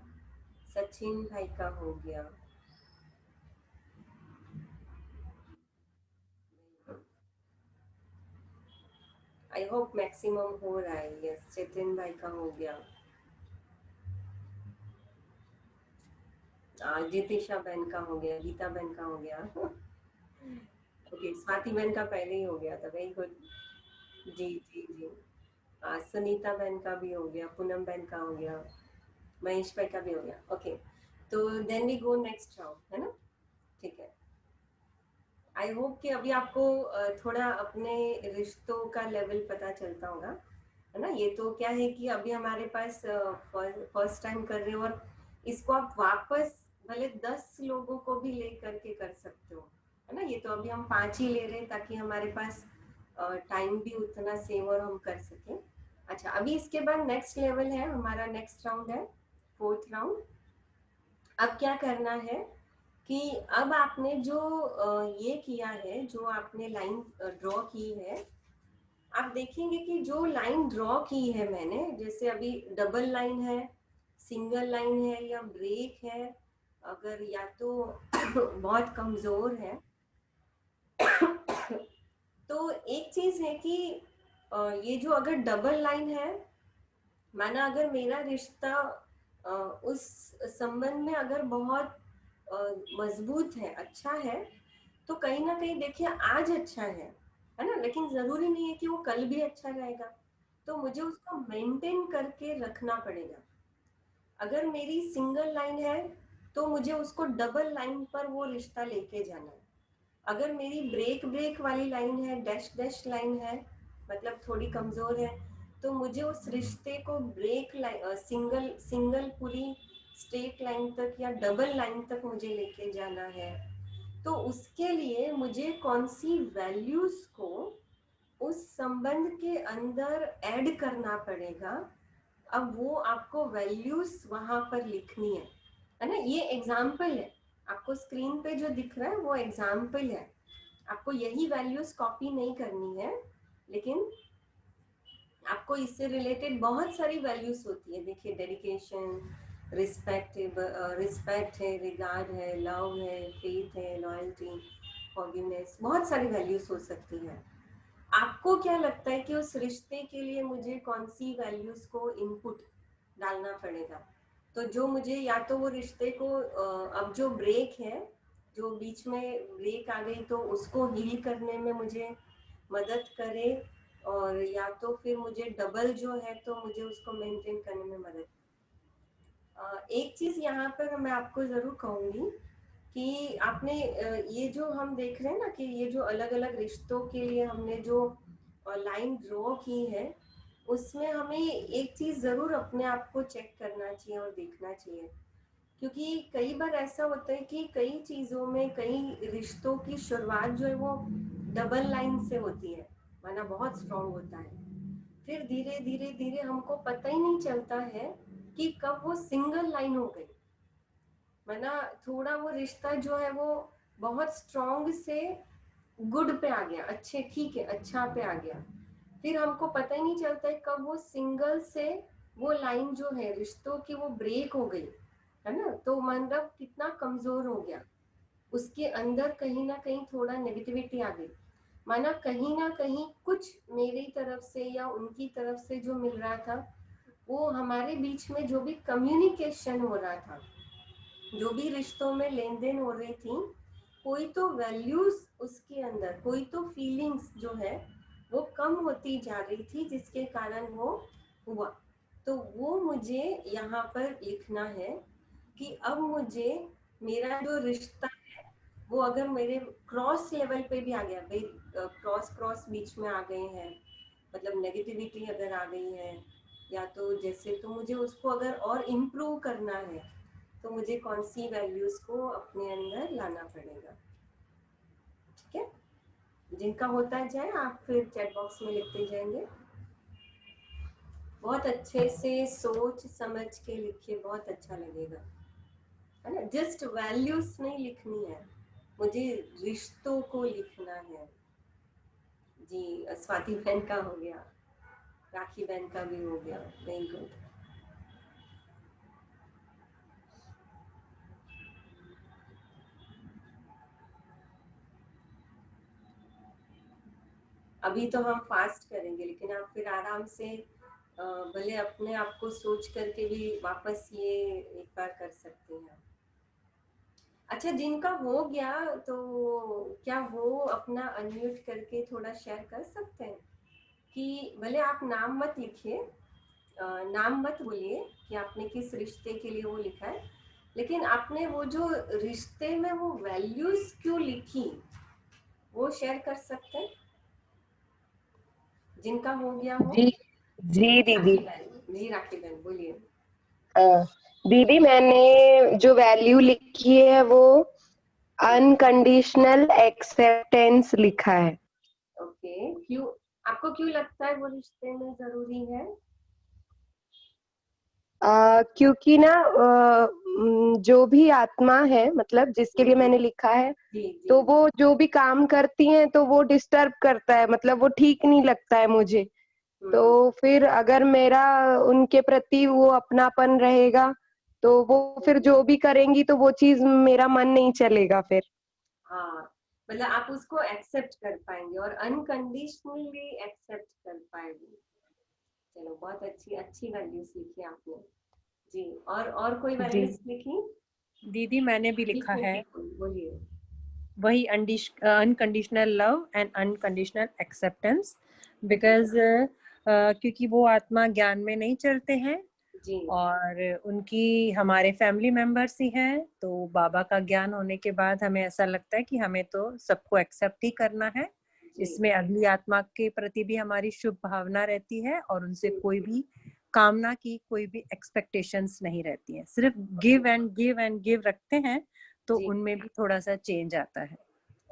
सचिन भाई का हो गया। आई होप मैक्सिमम हो रहा है। यस, चेतन भाई का हो गया। जितिशा बहन का हो गया, गीता बहन का हो गया। ओके, स्वाति बहन का पहले ही हो गया था। Very good. जी जी जी। सुनीता बहन का भी हो गया, पूनम बहन का हो गया, महेश भाई का भी हो गया। ओके, तो then we go next round, है ना? ठीक है। आई होप कि अभी आपको थोड़ा अपने रिश्तों का लेवल पता चलता होगा, है ना? ये तो क्या है कि अभी हमारे पास फर्स्ट टाइम कर रहे हो, और इसको आप वापस भले 10 लोगों को भी ले करके कर सकते हो, है ना? ये तो अभी हम 5 ही ले रहे हैं ताकि हमारे पास टाइम भी उतना सेव और हम कर सकें। अच्छा, अभी इसके बाद नेक्स्ट लेवल है हमारा, नेक्स्ट राउंड है, 4th राउंड। अब क्या करना है कि अब आपने जो ये किया है, जो आपने लाइन ड्रॉ की है, आप देखेंगे कि जो लाइन ड्रॉ की है मैंने, जैसे अभी डबल लाइन है, सिंगल लाइन है या ब्रेक है, अगर या तो बहुत कमजोर है, तो एक चीज है कि ये जो अगर डबल लाइन है, माना अगर मेरा रिश्ता उस संबंध में अगर बहुत मजबूत है, अच्छा है, तो कहीं ना कहीं देखिए आज अच्छा है ना? लेकिन जरूरी नहीं है कि वो कल भी अच्छा रहेगा, तो मुझे उसको मेंटेन करके रखना पड़ेगा। अगर मेरी सिंगल लाइन है तो मुझे उसको डबल लाइन पर वो रिश्ता लेके जाना है। अगर मेरी ब्रेक ब्रेक वाली लाइन है, डैश डैश लाइन है, मतलब थोड़ी कमजोर है, तो मुझे उस रिश्ते को ब्रेक लाइन, सिंगल सिंगल पूरी स्ट्रेट लाइन तक या डबल लाइन तक मुझे लेके जाना है। तो उसके लिए मुझे कौन सी वैल्यूज को उस संबंध के अंदर ऐड करना पड़ेगा। अब वो आपको वैल्यूज वहां पर लिखनी है ना? ये एग्जाम्पल है, आपको स्क्रीन पे जो दिख रहा है वो एग्जाम्पल है। आपको यही वैल्यूज कॉपी नहीं करनी है, लेकिन आपको इससे रिलेटेड बहुत सारी वैल्यूज होती है। देखिए, डेडिकेशन, रिस्पेक्ट है, रिगार्ड है, लव है, फेथ है, लॉयल्टी, फॉरगिवनेस, बहुत सारी वैल्यूज हो सकती है। आपको क्या लगता है कि उस रिश्ते के लिए मुझे कौन सी वैल्यूज को इनपुट डालना पड़ेगा? तो जो मुझे, या तो वो रिश्ते को अब जो ब्रेक है, जो बीच में ब्रेक आ गई, तो उसको हील करने में मुझे मदद करे, और या तो फिर मुझे डबल जो है तो मुझे उसको मेंटेन करने में मदद। एक चीज यहाँ पर मैं आपको जरूर कहूंगी कि आपने ये जो हम देख रहे हैं ना, कि ये जो अलग अलग रिश्तों के लिए हमने जो लाइन ड्रॉ की है, उसमें हमें एक चीज जरूर अपने आप को चेक करना चाहिए और देखना चाहिए। क्योंकि कई बार ऐसा होता है कि कई चीजों में, कई रिश्तों की शुरुआत जो है वो डबल लाइन से होती है, माना बहुत स्ट्रांग होता है, फिर धीरे धीरे धीरे हमको पता ही नहीं चलता है कि कब वो सिंगल लाइन हो गई, माना थोड़ा वो रिश्ता जो है वो बहुत स्ट्रांग से गुड पे आ गया, अच्छे, ठीक है, अच्छा पे आ गया, फिर हमको पता ही नहीं चलता है कब वो सिंगल से वो लाइन जो है रिश्तों की वो ब्रेक हो गई, है ना? तो मतलब कितना कमजोर हो गया, उसके अंदर कहीं ना कहीं थोड़ा नेगेटिविटी आ गई, माना कहीं ना कहीं कुछ मेरी तरफ से या उनकी तरफ से जो मिल रहा था, वो हमारे बीच में जो भी कम्युनिकेशन हो रहा था, जो भी रिश्तों में लेन देन हो रही थी, कोई तो वैल्यूज उसके अंदर, कोई तो फीलिंग्स जो है वो कम होती जा रही थी, जिसके कारण वो हुआ। तो वो मुझे यहाँ पर लिखना है कि अब मुझे मेरा जो रिश्ता है वो अगर मेरे क्रॉस लेवल पे भी आ गया, भाई क्रॉस क्रॉस बीच में आ गए हैं, मतलब नेगेटिविटी अगर आ गई है, या तो जैसे, तो मुझे उसको अगर और इम्प्रूव करना है, तो मुझे कौन सी वैल्यूज को अपने अंदर लाना पड़ेगा। ठीक है, जिनका होता जाए आप फिर चैट बॉक्स में लिखते जाएंगे। बहुत अच्छे से सोच समझ के लिखिए, बहुत अच्छा लगेगा, है ना। जस्ट वैल्यूज नहीं लिखनी है, मुझे रिश्तों को लिखना है। जी, स्वाति बहन का हो गया, राखी बहन का भी हो गया, वेरी गुड। अभी तो हम फास्ट करेंगे, लेकिन आप फिर आराम से भले अपने आप को सोच करके भी वापस ये एक बार कर सकते हैं। अच्छा, जिनका हो गया तो क्या वो अपना अनम्यूट करके थोड़ा शेयर कर सकते हैं? कि भले आप नाम मत लिखिए, नाम मत बोलिए कि आपने किस रिश्ते के लिए वो लिखा है, लेकिन आपने वो जो रिश्ते में वो वैल्यूज क्यों लिखी वो शेयर कर सकते हैं, जिनका हो गया हो। जी जी दीदी। जी राखी बहन बोलिए। दीदी मैंने जो वैल्यू लिखी है वो अनकंडीशनल एक्सेप्टेंस लिखा है। ओके, क्यों आपको क्यों लगता है वो रिश्ते में जरूरी है? क्योंकि ना जो भी आत्मा है, मतलब जिसके लिए मैंने लिखा है, जी जी। तो वो जो भी काम करती हैं तो वो डिस्टर्ब करता है, मतलब वो ठीक नहीं लगता है मुझे। तो फिर अगर मेरा उनके प्रति वो अपनापन रहेगा तो वो फिर जो भी करेंगी तो वो चीज मेरा मन नहीं चलेगा फिर। हाँ, मतलब आप उसको एक्सेप्ट कर पाएंगे और अनकंडीशनली एक्सेप्ट कर पाएंगे। चलो, बहुत अच्छी वैल्यूज लिखी आपने। जी, और कोई वैल्यूज लिखी? दीदी मैंने भी लिखा है, बोलिए। वही unconditional love and unconditional acceptance, because क्योंकि वो आत्मा ज्ञान में नहीं चलते हैं जी। और उनकी हमारे फैमिली मेंबर्स ही हैं, तो बाबा का ज्ञान होने के बाद हमें ऐसा लगता है कि हमें तो सबको एक्सेप्ट ही करना है। इसमें अगली आत्मा के प्रति भी हमारी शुभ भावना रहती है और उनसे कोई भी कामना की कोई भी एक्सपेक्टेशंस नहीं रहती हैं, सिर्फ गिव एंड गिव रखते हैं, तो उनमें भी थोड़ा सा चेंज आता है।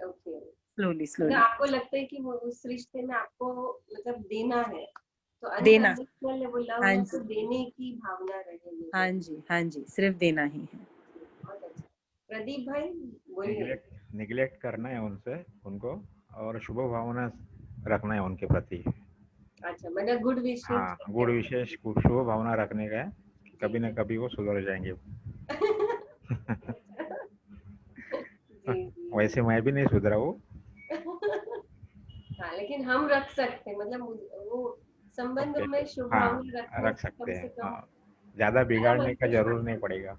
ओके, स्लोली आपको लगता है कि वो उस रिश्ते में आपको मतलब देना है, तो देना, अनकंडीशनल वो लव है तो देने की भावना रहेगी। हाँ जी, सिर्फ देना ही है। बहुत अच्छा। प्रदीप भाई बोलिए। निगलेक्ट करना है उनको और शुभ भावना रखना है उनके प्रति। अच्छा, मतलब गुड विशेष। हाँ, गुड विशेष शुभ भावना रखने का है, कभी न कभी वो सुधर जाएंगे। वैसे मैं भी नहीं सुधरा हूँ। हाँ, लेकिन हम रख सकते हैं, मतलब वो संबंध में शुभ भावना रख सकते हैं। ज्यादा बिगाड़ने का जरूर नहीं पड़ेगा,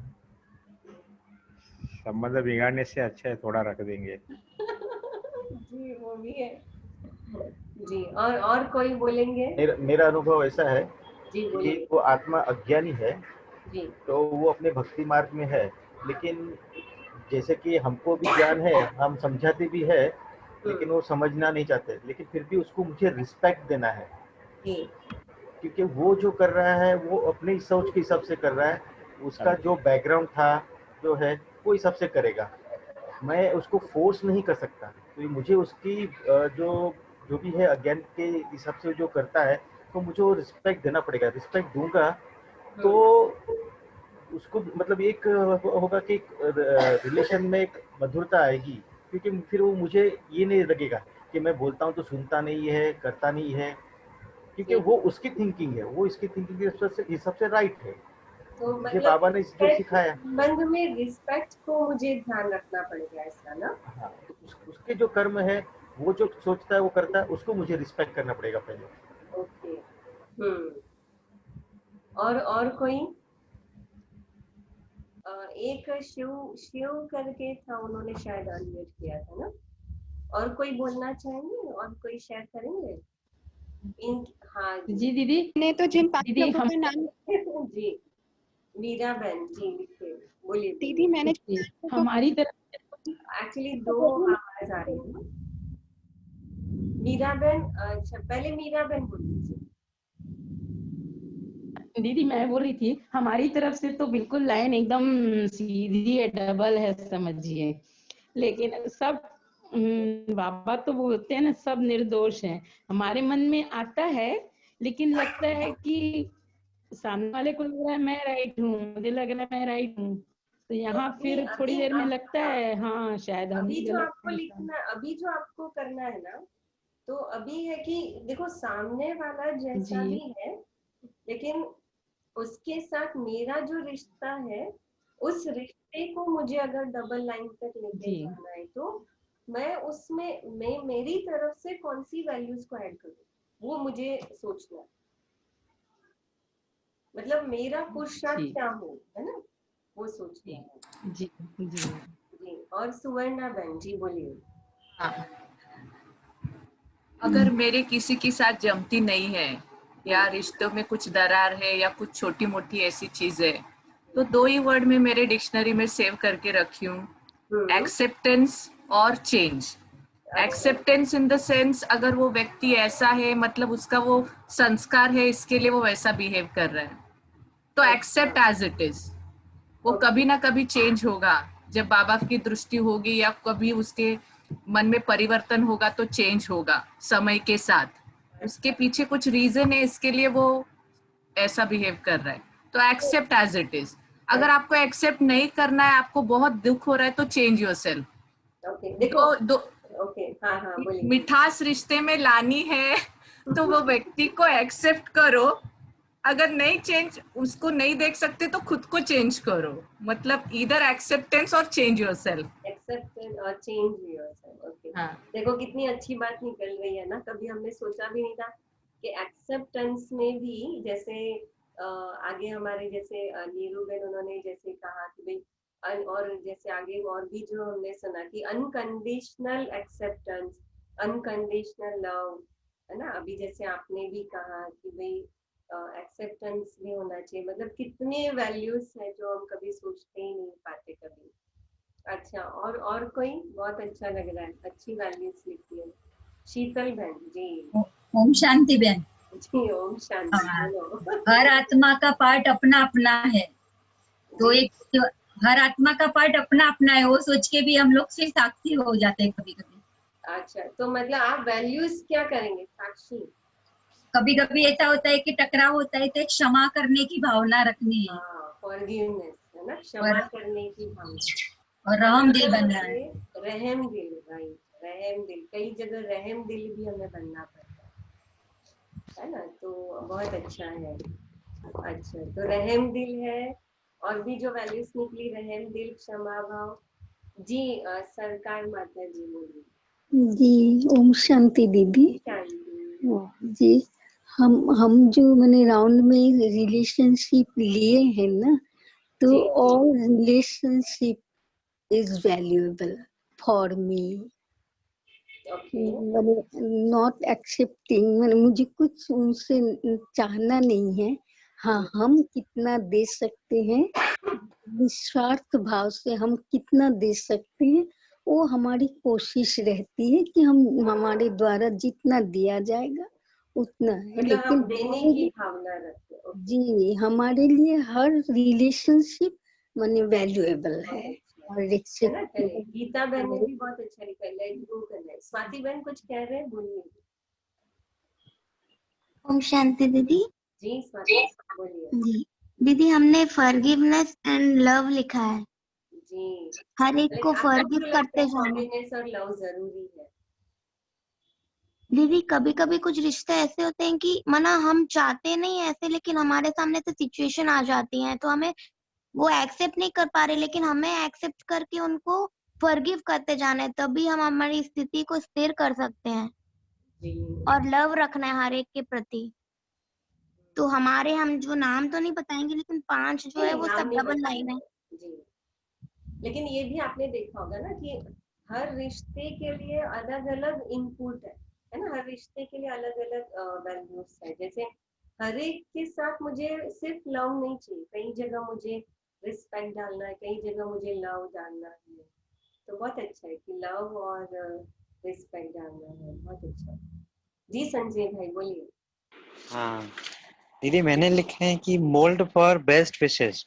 संबंध बिगाड़ने से अच्छा है थोड़ा रख देंगे। जी, वो भी है। जी, और कोई बोलेंगे? मेरा अनुभव ऐसा है जी, कि वो आत्मा अज्ञानी है जी, तो वो अपने भक्ति मार्ग में है, लेकिन जैसे कि हमको भी ज्ञान है, हम समझाते भी है, लेकिन वो समझना नहीं चाहते, लेकिन फिर भी उसको मुझे रिस्पेक्ट देना है, क्योंकि वो जो कर रहा है वो अपनी सोच के हिसाब से कर रहा है, उसका जो बैकग्राउंड था जो है वो हिसाब से करेगा, मैं उसको फोर्स नहीं कर सकता। तो मुझे उसकी जो भी है अज्ञान के हिसाब से जो करता है तो मुझे वो रिस्पेक्ट देना पड़ेगा। रिस्पेक्ट दूंगा तो उसको मतलब एक होगा कि रिलेशन में एक मधुरता आएगी, क्योंकि फिर वो मुझे ये नहीं लगेगा कि मैं बोलता हूँ तो सुनता नहीं है, करता नहीं है, क्योंकि वो उसकी थिंकिंग है, वो इसकी थिंकिंग के हिसाब से राइट है। तो मुझे बाबा ने जो सिखाया, संबंध में रिस्पेक्ट को मुझे ध्यान रखना पड़ेगा, ऐसा ना? हाँ, तो उसके जो कर्म है, वो जो सोचता है वो करता है, उसको मुझे रिस्पेक्ट करना पड़ेगा पहले। ओके। और कोई? एक शिव करके था, उन्होंने शायद अनम्यूट किया था ना। और कोई बोलना चाहेंगे और कोई शेयर करेंगे? हाँ जी दीदी ने तो जिन पांच दीदी लोगों हम का नाम जी, मीरा बहन जी लिखे, बोलिए। दीदी मैंने हमारी तरफ एक्चुअली 2 आवाज आ रही है। मीरा बहन, अच्छा पहले मीरा बहन बोल दीजिए। दीदी मैं बोल रही थी हमारी तरफ से तो बिल्कुल लाइन एकदम सीधी है, डबल है समझिए, लेकिन सब बाबा तो बोलते हैं ना सब निर्दोष हैं। हमारे मन में आता है लेकिन लगता है कि सामने वाले को लग रहा है मैं राइट हूँ, मुझे लग रहा है मैं राइट हूँ, तो यहाँ फिर थोड़ी देर में लगता है हाँ शायद हम अभी जो गलत आपको हैं। लिखना, अभी जो आपको करना है ना, तो अभी है कि देखो सामने वाला जैसा जी भी है, लेकिन उसके साथ मेरा जो रिश्ता है, उस रिश्ते को मुझे अगर डबल लाइन तक लेके जी जाना है, तो मैं उसमें मेरी तरफ से कौन सी वैल्यूज को ऐड करूँ, वो मुझे सोचना है। मतलब मेरा पुरुषार्थ जी क्या हो, है ना, वो सोचना है। जी जी जी, और सुवर्णा बहन जी बोलिए। अगर मेरे किसी के साथ जमती नहीं है या रिश्तों में कुछ दरार है या कुछ छोटी मोटी ऐसी चीज है, तो 2 ही वर्ड में मेरे डिक्शनरी में सेव करके रखी हूँ, एक्सेप्टेंस और change. Acceptance in the sense अगर वो व्यक्ति ऐसा है, मतलब उसका वो संस्कार है, इसके लिए वो वैसा बिहेव कर रहा है, तो एक्सेप्ट एज इट इज। वो कभी ना कभी चेंज होगा, जब बाबा की दृष्टि होगी या कभी उसके मन में परिवर्तन होगा तो चेंज होगा समय के साथ। उसके पीछे कुछ रीजन है, इसके लिए वो ऐसा बिहेव कर रहा है, तो एक्सेप्ट एज इट इज। अगर आपको एक्सेप्ट नहीं करना है, आपको बहुत दुख हो रहा है, तो चेंज योरसेल्फ। ओके, देखो दो ओके, हाँ हाँ बोलिए। मिठास रिश्ते में लानी है तो वो व्यक्ति को एक्सेप्ट करो, अगर नहीं चेंज उसको नहीं देख सकते तो खुद को चेंज करो, मतलब इधर एक्सेप्टेंस और चेंज योरसेल्फ। एक्सेप्टेंस और चेंज योरसेल्फ। ओके, हाँ देखो कितनी अच्छी बात निकल रही है ना, कभी हमने सोचा भी नहीं था कि एक्सेप्टेंस में भी, जैसे आगे हमारे जैसे नीरू बहन उन्होंने जैसे कहा कि भाई और जैसे आगे और भी जो हमने सुना कि अनकंडीशनल एक्सेप्टेंस, अनकंडीशनल लव, है ना, अभी जैसे आपने भी कहा कि भाई एक्सेप्टेंस भी होना चाहिए। मतलब कितने वैल्यूज हैं जो हम कभी सोचते ही नहीं पाते कभी। अच्छा, और कोई बहुत अच्छा लग रहा है, अच्छी वैल्यूज लिखी है शीतल बहन जी। ओम शांति बहन। जी ओम शांति। बोलो। हर आत्मा का पार्ट अपना अपना है, तो एक हर आत्मा का पार्ट अपना अपना है, वो सोच के भी हम लोग फिर साक्षी हो जाते हैं कभी कभी। अच्छा, तो मतलब आप वैल्यूज क्या करेंगे, साक्षी? कभी कभी ऐसा होता है कि टकराव होता है तो क्षमा करने की भावना रखनी है। फॉरगिवनेस, है ना, क्षमा करने की भावना और रहम दिल बनना है। रहम दिल, राइट, रहम दिल। कई जगह रहम दिल भी हमें बनना पड़ता है ना, तो बहुत अच्छा है। अच्छा, तो रहम दिल है, और भी जो वैल्यूज निकली, रहम दिल, क्षमा भाव। जी सरकार माता जी बोलिए। जी ओम शांति दीदी। जी हम जो मैंने राउंड में रिलेशनशिप लिए हैं ना, तो all relationship is valuable for me. मैंने नॉट एक्सेप्टिंग, मैंने मुझे कुछ उनसे चाहना नहीं है। हाँ, हम कितना दे सकते हैं, निस्वार्थ भाव से हम कितना दे सकते हैं, वो हमारी कोशिश रहती है कि हम हमारे द्वारा जितना दिया जाएगा उतना है। लेकिन देने की भावना रखते हैं। जी हमारे लिए हर रिलेशनशिप माने वैल्यूएबल है और एक्सेप्टेबल। गीता बहन ने भी बहुत अच्छा लिखा है, लेट गो करना है। स्वाति बहन कुछ कह रहे हैं, बोलिए। ओम शांति दीदी। जी स्वाति बोलिए। जी दीदी, हमने फॉरगिवनेस एंड लव लिखा है। जी, हर एक को फॉरगिव करते जाना। फॉरगिवनेस और लव जरूरी है दीदी। कभी कभी कुछ रिश्ते ऐसे होते हैं कि मना हम चाहते नहीं ऐसे, लेकिन हमारे सामने तो सिचुएशन आ जाती है, तो हमें वो एक्सेप्ट नहीं कर पा रहे, लेकिन हमें एक्सेप्ट करके उनको फॉरगिव करते जाना है, तभी हम हमारी स्थिति को स्थिर कर सकते हैं। और लव रखना है हर एक के प्रति। तो हमारे, हम जो नाम तो नहीं बताएंगे, लेकिन 5 जो है वो सब डबल लाइन है। जी, लेकिन ये भी आपने देखा होगा ना कि हर रिश्ते के लिए अलग अलग इनपुट है ना, हर रिश्ते के लिए अलग अलग वैल्यूज है। जैसे हर एक के साथ मुझे सिर्फ लव नहीं चाहिए, कई जगह मुझे रिस्पेक्ट डालना है, कई जगह मुझे लव डालना है। तो बहुत अच्छा है कि लव और रिस्पेक्ट डालना है, बहुत अच्छा है। जी संजय भाई बोलिए। हाँ, दीदी मैंने लिखे हैं कि mould for best wishes,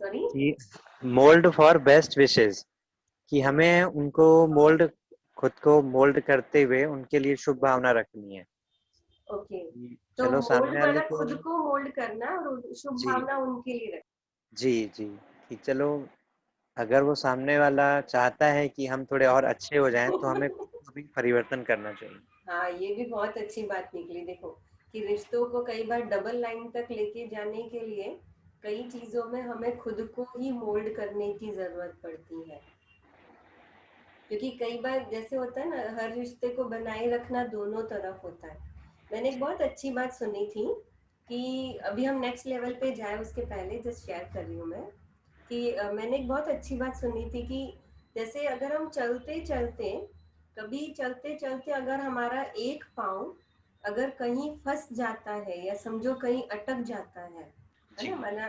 sorry, कि मोल्ड फॉर बेस्ट विशेस, कि हमें उनको मोल्ड, खुद को मोल्ड करते हुए उनके लिए शुभ भावना रखनी है। ओके, कि तो चलो मोल्ड सामने वाले वाला को, खुद को मोल्ड करना और शुभ जी भावना उनके लिए रखना। जी जी, कि चलो अगर वो सामने वाला चाहता है कि हम थोड़े और अच्छे हो जाएं तो हमें खुद को भी परिवर्तन करना चाहिए। हाँ, ये भी बहुत अच्छी बात निकली। देखो कि रिश्तों को कई बार डबल लाइन तक लेके जाने के लिए कई चीजों में हमें खुद को ही मोल्ड करने की जरूरत पड़ती है, क्योंकि कई बार जैसे होता है ना, हर रिश्ते को बनाए रखना दोनों तरफ होता है। मैंने एक बहुत अच्छी बात सुनी थी कि अभी हम नेक्स्ट लेवल पे जाए उसके पहले जस्ट शेयर कर रही हूँ मैं कि मैंने एक बहुत अच्छी बात सुनी थी कि जैसे अगर हम चलते चलते, कभी चलते चलते अगर हमारा एक पाँव अगर कहीं फंस जाता है या समझो कहीं अटक जाता है ना, माना,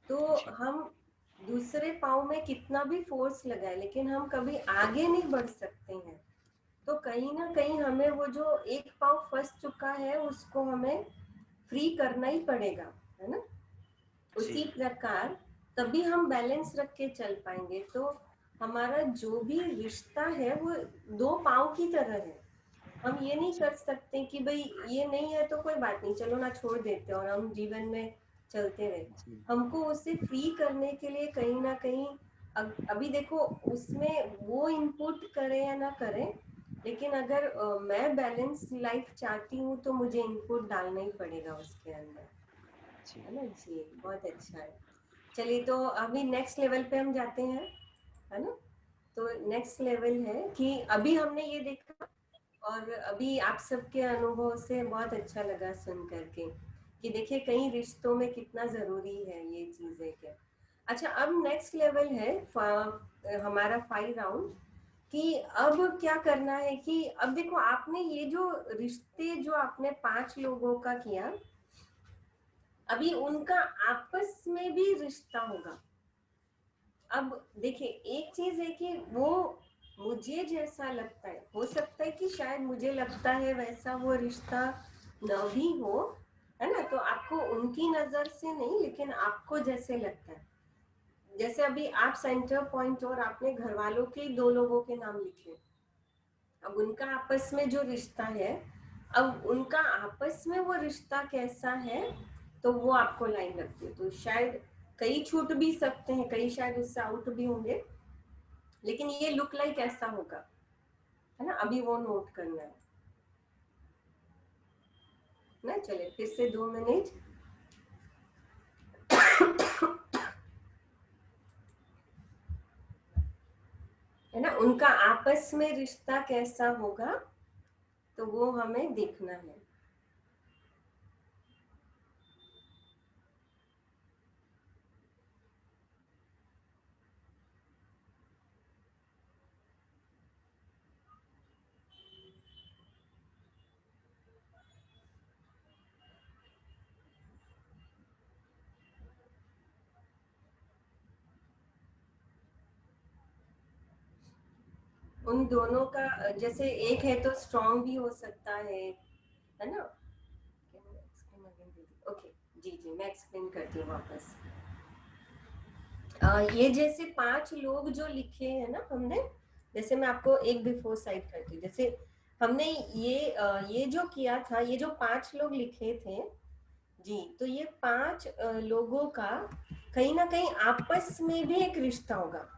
तो हम दूसरे पाँव में कितना भी फोर्स लगाए लेकिन हम कभी आगे नहीं बढ़ सकते हैं। तो कहीं ना कहीं हमें वो जो एक पाँव फंस चुका है उसको हमें फ्री करना ही पड़ेगा, है ना। उसी प्रकार तभी हम बैलेंस रख के चल पाएंगे। तो हमारा जो भी रिश्ता है वो दो पाँव की तरह है। हम ये नहीं कर सकते कि भाई ये नहीं है तो कोई बात नहीं, चलो ना छोड़ देते और हम जीवन में चलते रहे। हमको उसे फ्री करने के लिए कहीं ना कहीं अभी देखो उसमें वो इनपुट करे या ना करे, लेकिन अगर मैं बैलेंस लाइफ चाहती हूँ तो मुझे इनपुट डालना ही पड़ेगा उसके अंदर, है ना जी। बहुत अच्छा है। चलिए तो अभी नेक्स्ट लेवल पे हम जाते हैं, है ना। तो नेक्स्ट लेवल है कि अभी हमने ये देखा और अभी आप सबके अनुभव से बहुत अच्छा लगा सुन करके कि देखिए कई रिश्तों में कितना जरूरी है ये चीजें के। अच्छा, अब नेक्स्ट लेवल है हमारा 5 राउंड कि अब क्या करना है कि अब देखो आपने ये जो रिश्ते जो आपने 5 लोगों का किया, अभी उनका आपस में भी रिश्ता होगा। अब देखिए एक चीज है कि वो मुझे जैसा लगता है, हो सकता है कि शायद मुझे लगता है वैसा वो रिश्ता न भी हो, है ना। तो आपको उनकी नजर से नहीं, लेकिन आपको जैसे लगता है, जैसे अभी आप सेंटर पॉइंट और आपने घर वालों के 2 लोगों के नाम लिखे, अब उनका आपस में जो रिश्ता है, अब उनका आपस में वो रिश्ता कैसा है तो वो आपको लाइन रखती है। तो शायद कई छूट भी सकते हैं, कई शायद उससे आउट भी होंगे, लेकिन ये लुक लाइक ऐसा होगा, है ना। अभी वो नोट करना है ना। चले फिर से 2 मिनट। है ना, उनका आपस में रिश्ता कैसा होगा तो वो हमें देखना है। उन दोनों का जैसे एक है तो स्ट्रॉन्ग भी हो सकता है ना। ओके जी जी, मैं एक्सप्लेन करती हूँ वापस। ये जैसे 5 लोग जो लिखे हैं ना हमने, जैसे मैं आपको एक बिफोर साइड करती हूँ। जैसे हमने ये जो किया था, ये जो 5 लोग लिखे थे जी, तो ये 5 लोगों का कहीं ना कहीं आपस में भी एक रिश्ता होगा,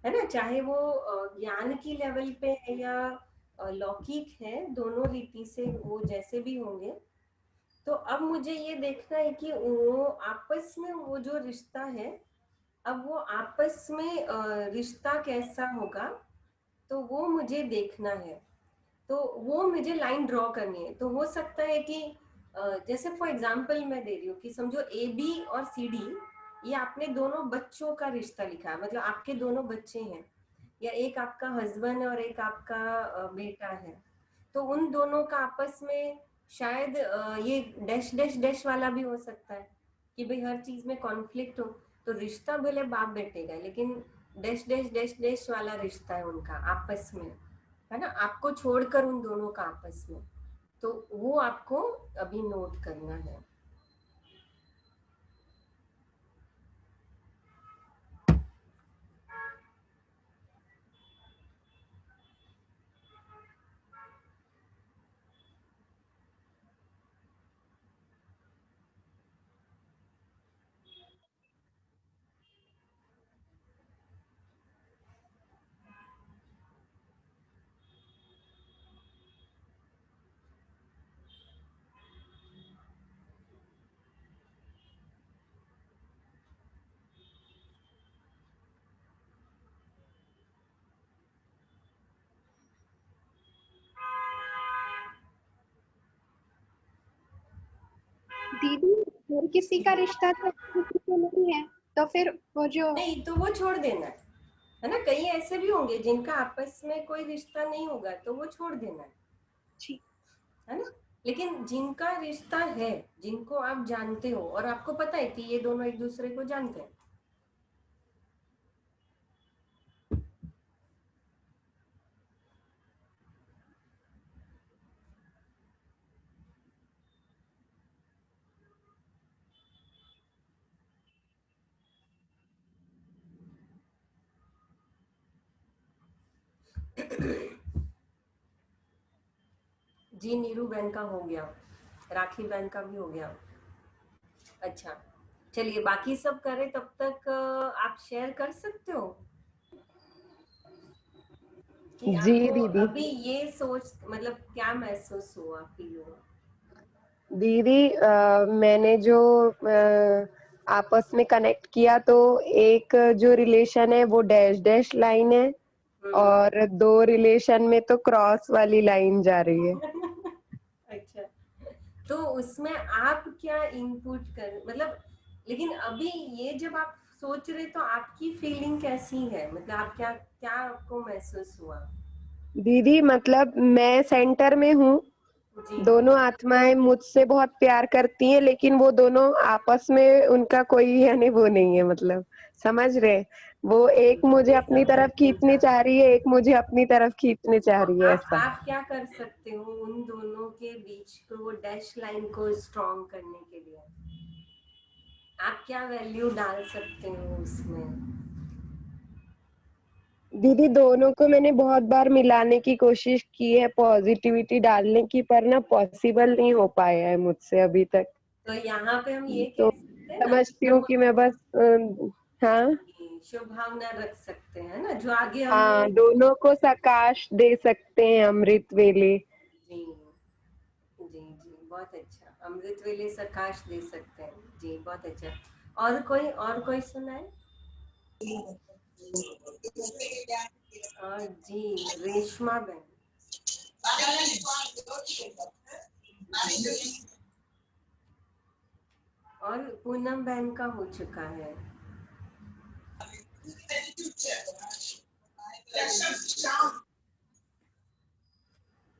है ना। चाहे वो ज्ञान की लेवल पे है या लौकिक है, दोनों रीति से वो जैसे भी होंगे। तो अब मुझे ये देखना है कि वो आपस में वो जो रिश्ता है, अब वो आपस में रिश्ता कैसा होगा तो वो मुझे देखना है। तो वो मुझे लाइन ड्रॉ करनी है। तो हो सकता है कि जैसे फॉर एग्जांपल मैं दे रही हूँ कि समझो ए बी और सी डी, ये आपने दोनों बच्चों का रिश्ता लिखा है, मतलब आपके दोनों बच्चे हैं, या एक आपका हस्बैंड और एक आपका बेटा है। तो उन दोनों का आपस में शायद ये डैश डैश डैश वाला भी हो सकता है कि भाई हर चीज में कॉन्फ्लिक्ट हो, तो रिश्ता भले बाप बेटे का, लेकिन डैश डैश डैश डैश वाला रिश्ता है उनका आपस में, है ना। आपको छोड़कर उन दोनों का आपस में, तो वो आपको अभी नोट करना है। दीदी हर किसी का रिश्ता तो किसी से नहीं है, तो फिर वो जो नहीं तो वो छोड़ देना है ना। कई ऐसे भी होंगे जिनका आपस में कोई रिश्ता नहीं होगा, तो वो छोड़ देना है ना। लेकिन जिनका रिश्ता है, जिनको आप जानते हो और आपको पता है कि ये दोनों एक दूसरे को जानते हैं, जी नीरू बहन का हो गया, राखी बहन का भी हो गया। अच्छा चलिए, बाकी सब करें तब तक आप शेयर कर सकते हो कि जी आपको दीदी। अभी ये सोच मतलब क्या महसूस हुआ, फील हुआ? दीदी मैंने जो आपस में कनेक्ट किया, तो एक जो रिलेशन है वो डैश डैश लाइन है, और 2 रिलेशन में तो क्रॉस वाली लाइन जा रही है। अच्छा, तो उसमें आप क्या इनपुट कर मतलब, लेकिन अभी ये जब आप सोच रहे तो आपकी फीलिंग कैसी है, मतलब आप क्या क्या आपको महसूस हुआ? दीदी मतलब मैं सेंटर में हूँ, जी दोनों आत्माएं मुझसे बहुत प्यार करती हैं, लेकिन वो दोनों आपस में उनका कोई यानी वो नहीं है, मतलब समझ रहे, वो एक मुझे अपनी तरफ खींचनी चाह रही है, एक मुझे अपनी तरफ खींचने चाह रही है, ऐसा। आप क्या कर सकते हो उन दोनों के बीच को, वो डैश लाइन को स्ट्रॉन्ग करने के लिए? आप क्या वैल्यू डाल सकते हो उसमें? दीदी दोनों को मैंने बहुत बार मिलाने की कोशिश की है, पॉजिटिविटी डालने की, पर ना पॉसिबल नहीं हो पाया है मुझसे अभी तक। तो यहाँ पे हम ये तो कह सकते हैं ना, समझती हूँ कि मैं बस हाँ शुभ भावना रख सकते हैं ना, जो आगे हम हाँ, दोनों को सकाश दे सकते हैं, अमृत वेले। जी जी जी, बहुत अच्छा, अमृत वेले सकाश दे सकते हैं जी, बहुत अच्छा। और कोई सुनाए? और जी रेशमा बहन, और पूनम बहन का हो चुका है।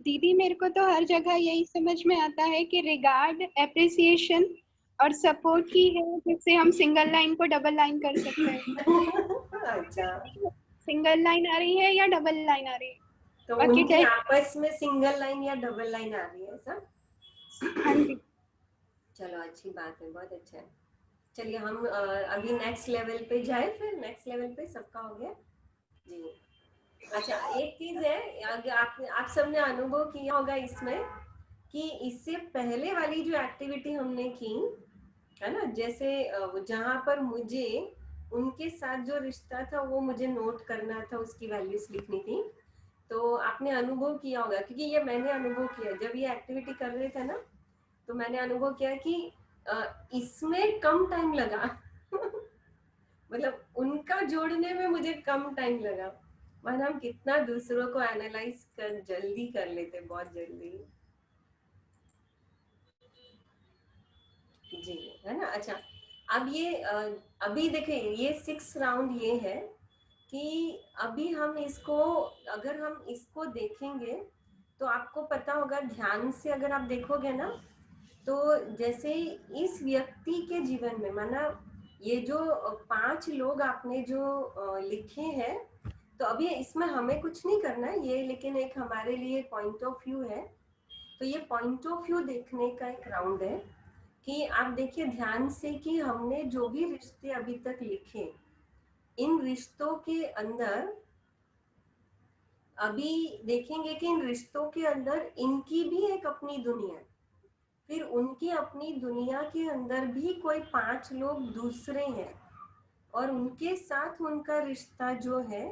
दीदी मेरे को तो हर जगह यही समझ में आता है कि रिगार्ड, एप्रिसिएशन और सपोर्ट ही है जिससे हम सिंगल लाइन को डबल लाइन कर सकते हैं। अच्छा, सिंगल लाइन आ रही है या डबल लाइन आ रही है? तो बाकी उनकी आपस में सिंगल लाइन या डबल लाइन आ रही है सब? हाँ जी। चलो अच्छी बात है, बहुत अच्छा है। चलिए हम अभी नेक्स्ट लेवल पे जाए, फिर नेक्स्ट लेवल पे सबका हो गया जी। अच्छा एक चीज है, आप सबने अनुभव किया होगा इसमें कि इससे पहले वाली जो एक्टिविटी हमने की है ना, जैसे जहाँ पर मुझे उनके साथ जो रिश्ता था वो मुझे नोट करना था, उसकी वैल्यूज लिखनी थी, तो आपने अनुभव किया होगा, क्योंकि ये मैंने अनुभव किया जब ये एक्टिविटी कर रहे थे ना, तो मैंने अनुभव किया कि इसमें कम टाइम लगा मतलब उनका जोड़ने में मुझे कम टाइम लगा, वरना हम कितना दूसरों को एनालाइज कर जल्दी कर लेते, बहुत जल्दी जी, है ना। अच्छा अब ये अभी देखें, ये 6 राउंड ये है कि अभी हम इसको, अगर हम इसको देखेंगे तो आपको पता होगा, ध्यान से अगर आप देखोगे ना, तो जैसे इस व्यक्ति के जीवन में, माना ये जो 5 लोग आपने जो लिखे हैं, तो अभी इसमें हमें कुछ नहीं करना है ये, लेकिन एक हमारे लिए पॉइंट ऑफ व्यू है, तो ये पॉइंट ऑफ व्यू देखने का एक राउंड है कि आप देखिए ध्यान से कि हमने जो भी रिश्ते अभी तक लिखे, इन रिश्तों के अंदर अभी देखेंगे कि इन रिश्तों के अंदर इनकी भी एक अपनी दुनिया, फिर उनकी अपनी दुनिया के अंदर भी कोई 5 लोग दूसरे हैं, और उनके साथ उनका रिश्ता जो है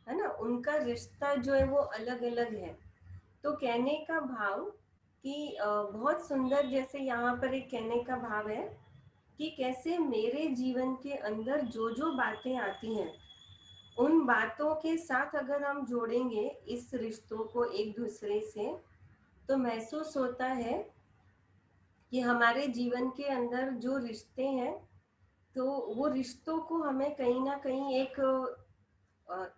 ना, उनका रिश्ता जो है वो अलग अलग है। तो कहने का भाव कि बहुत सुंदर, जैसे यहाँ पर एक कहने का भाव है कि कैसे मेरे जीवन के अंदर जो जो बातें आती हैं, उन बातों के साथ अगर हम जोड़ेंगे इस रिश्तों को एक दूसरे से, तो महसूस होता है कि हमारे जीवन के अंदर जो रिश्ते हैं, तो वो रिश्तों को हमें कहीं ना कहीं एक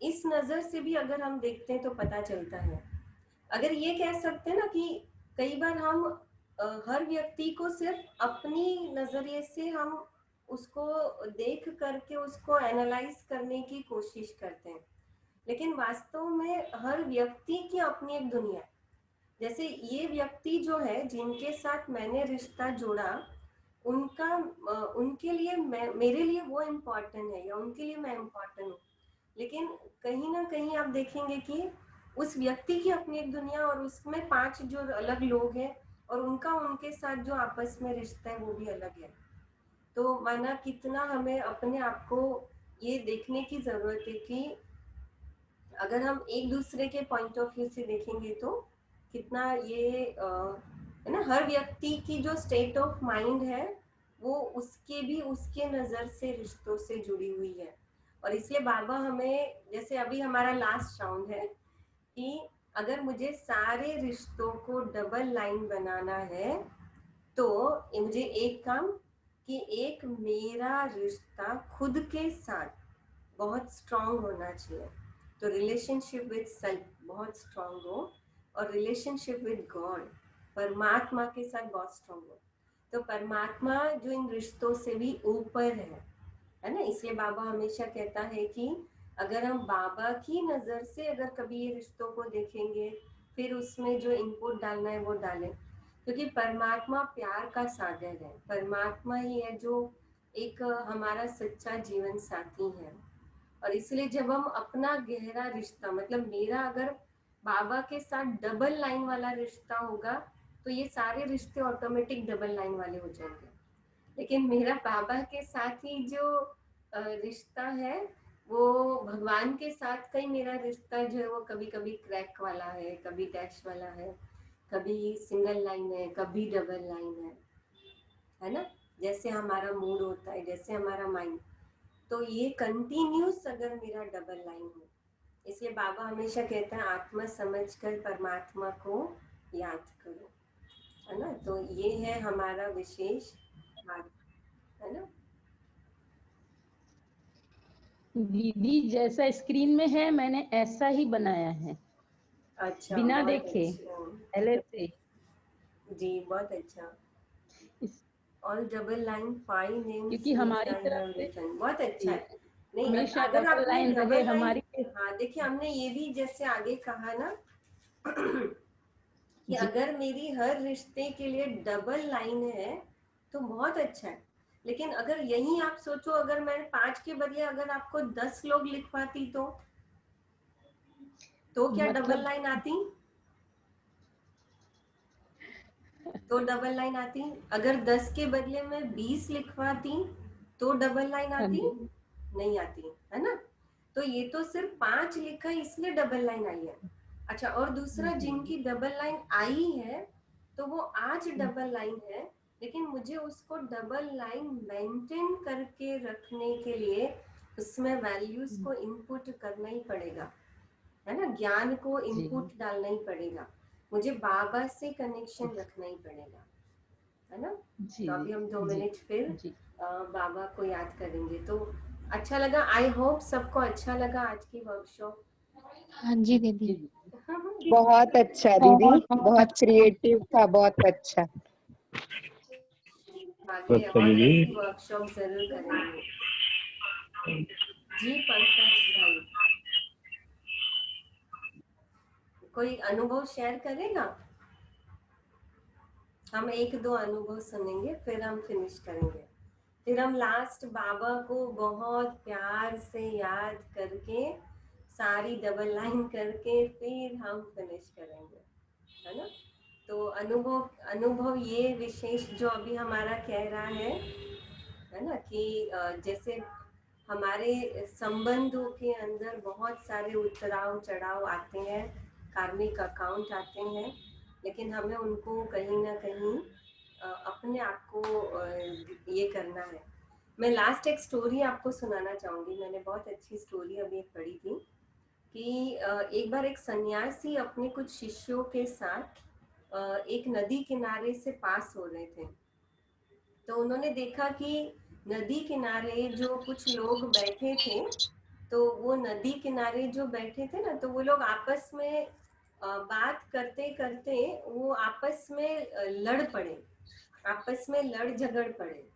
इस नज़र से भी अगर हम देखते हैं तो पता चलता है। अगर ये कह सकते हैं ना कि कई बार हम हर व्यक्ति को सिर्फ अपनी नज़रिए से हम उसको देख करके उसको एनालाइज करने की कोशिश करते हैं, लेकिन वास्तव में हर व्यक्ति की अपनी एक दुनिया है। जैसे ये व्यक्ति जो है जिनके साथ मैंने रिश्ता जोड़ा, उनका उनके लिए मेरे लिए वो इम्पोर्टेंट है या उनके लिए मैं इम्पोर्टेंट हूँ, लेकिन कहीं ना कहीं आप देखेंगे कि उस व्यक्ति की अपनी एक दुनिया और उसमें 5 जो अलग लोग हैं और उनका उनके साथ जो आपस में रिश्ता है वो भी अलग है। तो माना कितना हमें अपने आप को ये देखने की जरूरत है कि अगर हम एक दूसरे के पॉइंट ऑफ व्यू से देखेंगे तो कितना ये है ना, हर व्यक्ति की जो स्टेट ऑफ माइंड है वो उसके भी उसके नज़र से रिश्तों से जुड़ी हुई है। और इसलिए बाबा हमें, जैसे अभी हमारा लास्ट राउंड है कि अगर मुझे सारे रिश्तों को डबल लाइन बनाना है तो मुझे एक काम कि एक मेरा रिश्ता खुद के साथ बहुत स्ट्रांग होना चाहिए। तो रिलेशनशिप विद सेल्फ बहुत स्ट्रांग हो और रिलेशनशिप विद गॉड, परमात्मा के साथ बहुत स्ट्रांग हो। तो परमात्मा जो इन रिश्तों से भी ऊपर है ना। इसलिए बाबा हमेशा कहता है कि अगर हम बाबा की नज़र से अगर कभी ये रिश्तों को देखेंगे, फिर उसमें जो इनपुट डालना है वो डालें, क्योंकि परमात्मा प्यार का सागर है। परमात्मा ही है जो एक हमारा सच्चा जीवन साथी है। और इसलिए जब हम अपना गहरा रिश्ता, मतलब मेरा अगर बाबा के साथ डबल लाइन वाला रिश्ता होगा तो ये सारे रिश्ते ऑटोमेटिक डबल लाइन वाले हो जाएंगे। लेकिन मेरा बाबा के साथ ही जो रिश्ता है वो भगवान के साथ का ही मेरा रिश्ता जो है वो कभी कभी क्रैक वाला है, कभी डैश वाला है, कभी सिंगल लाइन है, कभी डबल लाइन है ना। जैसे हमारा मूड होता है, जैसे हमारा माइंड, तो ये कंटिन्यूस अगर मेरा डबल लाइन हो। इसलिए बाबा हमेशा कहते हैं आत्मा समझकर परमात्मा को याद करो, है ना। तो ये है हमारा विशेष बात, है ना। दीदी जैसा स्क्रीन में है मैंने ऐसा ही बनाया है, अच्छा, बिना बहुत देखे अच्छा। पहले से। जी बहुत अच्छा। ऑल डबल लाइन 5 नेम्स क्योंकि हमारी तरफ से बहुत अच्छा है। नहीं हमेशा अगर डबल आपने लाइन रहे डबल लाइन, हमारी। हाँ देखिए हमने ये भी जैसे आगे कहा ना कि अगर मेरी हर रिश्ते के लिए डबल लाइन है तो बहुत अच्छा है। लेकिन अगर यही आप सोचो अगर मैं 5 के बदले अगर आपको 10 लोग लिखवाती तो क्या डबल लाइन आती? तो डबल लाइन आती। अगर 10 के बदले में 20 लिखवाती तो डबल लाइन आती? नहीं आती, है ना। तो ये तो सिर्फ 5 लिखा है इसलिए डबल लाइन आई है। अच्छा, और दूसरा जिनकी डबल लाइन आई है तो वो आज डबल लाइन है, लेकिन मुझे उसको डबल लाइन मेंटेन करके रखने के लिए उसमें वैल्यूज को इनपुट करना ही पड़ेगा, है ना। ज्ञान को इनपुट डालना ही पड़ेगा, मुझे बाबा से कनेक्शन रखना ही पड़ेगा, है ना। तो अभी हम 2 मिनट फिर बाबा को याद करेंगे। तो अच्छा लगा, आई होप सबको अच्छा लगा आज की वर्कशॉप। हाँ जी दीदी। बहुत अच्छा दीदी, बहुत क्रिएटिव था, बहुत अच्छा। आगे और ऐसी वर्कशॉप जरूर करेंगे। जी पंकज भाई, कोई अनुभव शेयर करेगा? हम 1-2 अनुभव सुनेंगे फिर हम फिनिश करेंगे। फिर हम लास्ट बाबा को बहुत प्यार से याद करके सारी डबल लाइन करके फिर हम फिनिश करेंगे, है ना। तो अनुभव ये विशेष जो अभी हमारा कह रहा है ना कि जैसे हमारे संबंधों के अंदर बहुत सारे उतराव चढ़ाव आते हैं, कार्मिक अकाउंट आते हैं, लेकिन हमें उनको कहीं ना कहीं अपने आप को ये करना है। मैं लास्ट एक स्टोरी आपको सुनाना चाहूँगी। मैंने बहुत अच्छी स्टोरी अभी एक पढ़ी थी कि एक बार एक सन्यासी अपने कुछ शिष्यों के साथ एक नदी किनारे से पास हो रहे थे। तो उन्होंने देखा कि नदी किनारे जो कुछ लोग बैठे थे, तो वो नदी किनारे जो बैठे थे ना, तो वो लोग आपस में बात करते करते वो आपस में लड़ पड़े, आपस में लड़ झगड़ पड़े।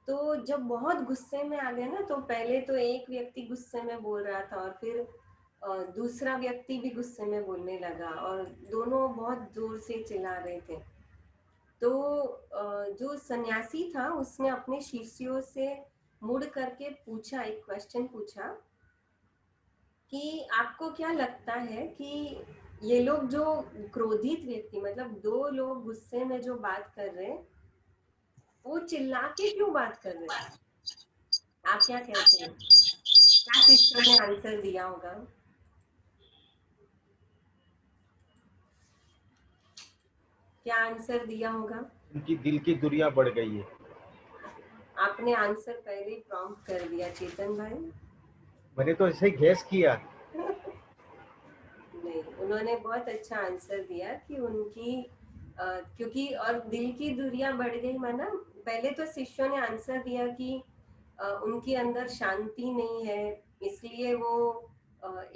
तो जब बहुत गुस्से में आ गए ना, तो पहले तो एक व्यक्ति गुस्से में बोल रहा था और फिर दूसरा व्यक्ति भी गुस्से में बोलने लगा और दोनों बहुत जोर से चिल्ला रहे थे। तो जो सन्यासी था उसने अपने शिष्यों से मुड़ करके पूछा, एक क्वेश्चन पूछा कि आपको क्या लगता है कि ये लोग जो क्रोधित व्यक्ति, मतलब दो लोग गुस्से में जो बात कर रहे हैं, वो चिल्ला के क्यों बात कर रहे हैं? आप क्या कहते हैं? क्या शिष्यों ने आंसर दिया होगा? क्या आंसर दिया होगा? उनकी दिल की दूरियां बढ़ गई है। आपने आंसर पहले ही प्रॉम्प्ट कर दिया चेतन भाई। मैंने तो ऐसे ही गैस किया। नहीं, उन्होंने बहुत अच्छा आंसर दिया कि उनकी क्योंकि और दिल की दूरियां बढ़ गई, माना पहले तो शिष्यों ने आंसर दिया कि उनके अंदर शांति नहीं है, इसलिए वो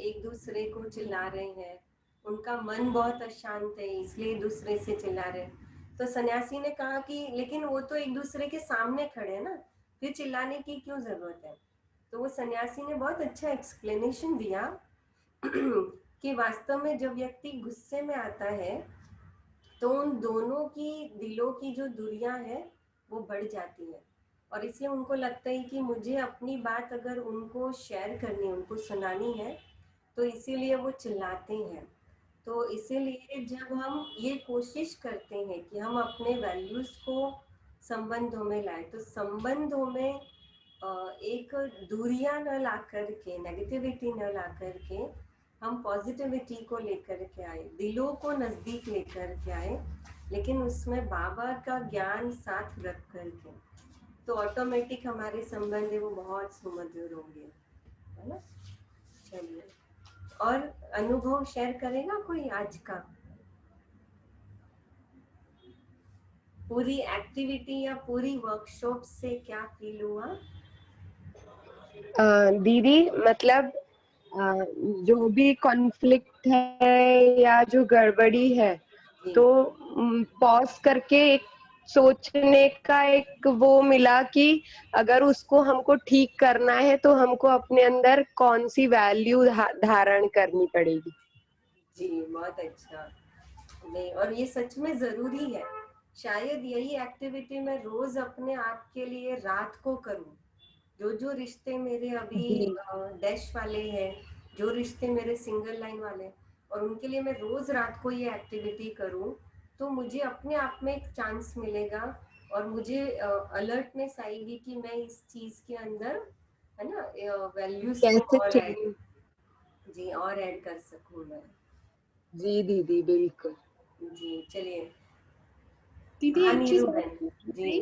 एक दूसरे को चिल्ला रहे हैं, उनका मन बहुत अशांत है इसलिए दूसरे से चिल्ला रहे हैं। तो सन्यासी ने कहा कि लेकिन वो तो एक दूसरे के सामने खड़े हैं ना, फिर चिल्लाने की क्यों जरूरत है? तो वो सन्यासी ने बहुत अच्छा एक्सप्लेनेशन दिया कि वास्तव में जब व्यक्ति गुस्से में आता है तो उन दोनों की दिलों की जो दूरियां है वो बढ़ जाती है, और इसलिए उनको लगता है कि मुझे अपनी बात अगर उनको शेयर करनी, उनको सुनानी है, तो इसीलिए वो चिल्लाते हैं। तो इसीलिए जब हम ये कोशिश करते हैं कि हम अपने वैल्यूज को संबंधों में लाए, तो संबंधों में एक दूरियां न ला करके, नेगेटिविटी न ला करके हम पॉजिटिविटी को लेकर के आए, दिलों को नजदीक लेकर के आए, लेकिन उसमें बाबा का ज्ञान साथ रख करके, तो ऑटोमेटिक हमारे संबंध है वो बहुत सुमधुर होंगे, है ना? चलिए, और अनुभव शेयर करेगा कोई आज का? पूरी एक्टिविटी या पूरी वर्कशॉप से क्या फील हुआ? दीदी मतलब जो भी कॉन्फ्लिक्ट है या जो गड़बड़ी है, तो पॉज करके एक सोचने का एक वो मिला कि अगर उसको हमको ठीक करना है तो हमको अपने अंदर कौन सी वैल्यू धारण करनी पड़ेगी। जी, बहुत अच्छा। नहीं, और ये सच में जरूरी है। शायद यही एक्टिविटी मैं रोज अपने आप के लिए रात को करूं। जो जो रिश्ते मेरे अभी डैश वाले हैं, जो रिश्ते मेरे सिंगल लाइन वाले, और उनके लिए मैं रोज रात को ये एक्टिविटी करूं, तो मुझे अपने आप में एक चांस मिलेगा और मुझे अलर्टनेस आएगी कि मैं इस चीज के अंदर, है ना, वैल्यूज को और ऐड, जी, और ऐड कर सकूं मैं। जी दीदी, बिल्कुल। जी, चलिए। दीदी हाँ, एक चीज नीरू बहन जी,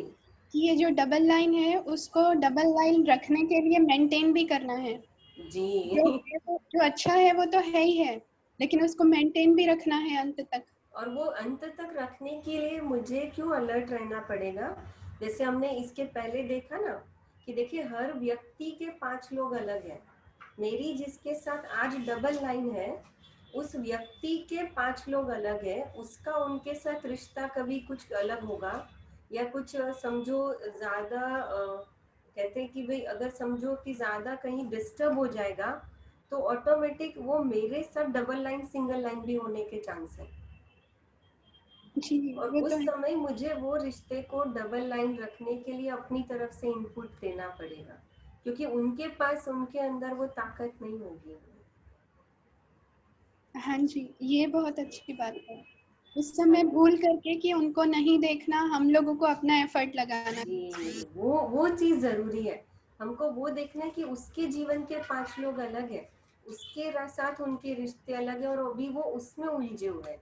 कि ये जो डबल लाइन है उसको डबल लाइन रखने के लिए मेंटेन भी करना है। जी जो अच्छा है वो तो है ही है, लेकिन उसको मेंटेन भी रखना है अंत तक। और वो अंत तक रखने के लिए मुझे क्यों अलर्ट रहना पड़ेगा? जैसे हमने इसके पहले देखा ना कि देखिए हर व्यक्ति के 5 लोग अलग हैं। मेरी जिसके साथ आज डबल लाइन है, उस व्यक्ति के 5 लोग अलग है, उसका उनके साथ रिश्ता कभी कुछ अलग होगा, या कुछ समझो ज्यादा कहते हैं कि भाई अगर समझो कि ज्यादा कहीं डिस्टर्ब हो जाएगा, तो ऑटोमेटिक वो मेरे साथ डबल लाइन सिंगल लाइन भी होने के चांस है। जी, और वो उस तो है। समय मुझे वो रिश्ते को डबल लाइन रखने के लिए अपनी तरफ से इनपुट देना पड़ेगा, क्योंकि उनके पास, उनके अंदर वो ताकत नहीं होगी। हाँ जी, ये बहुत अच्छी बात है। उस समय भूल करके कि उनको नहीं देखना, हम लोगों को अपना एफर्ट लगाना। जी, वो चीज जरूरी है। हमको वो देखना है कि उसके जीवन के 5 लोग अलग है, उसके साथ उनके रिश्ते अलग है, और अभी वो उसमें उलझे हुए हैं,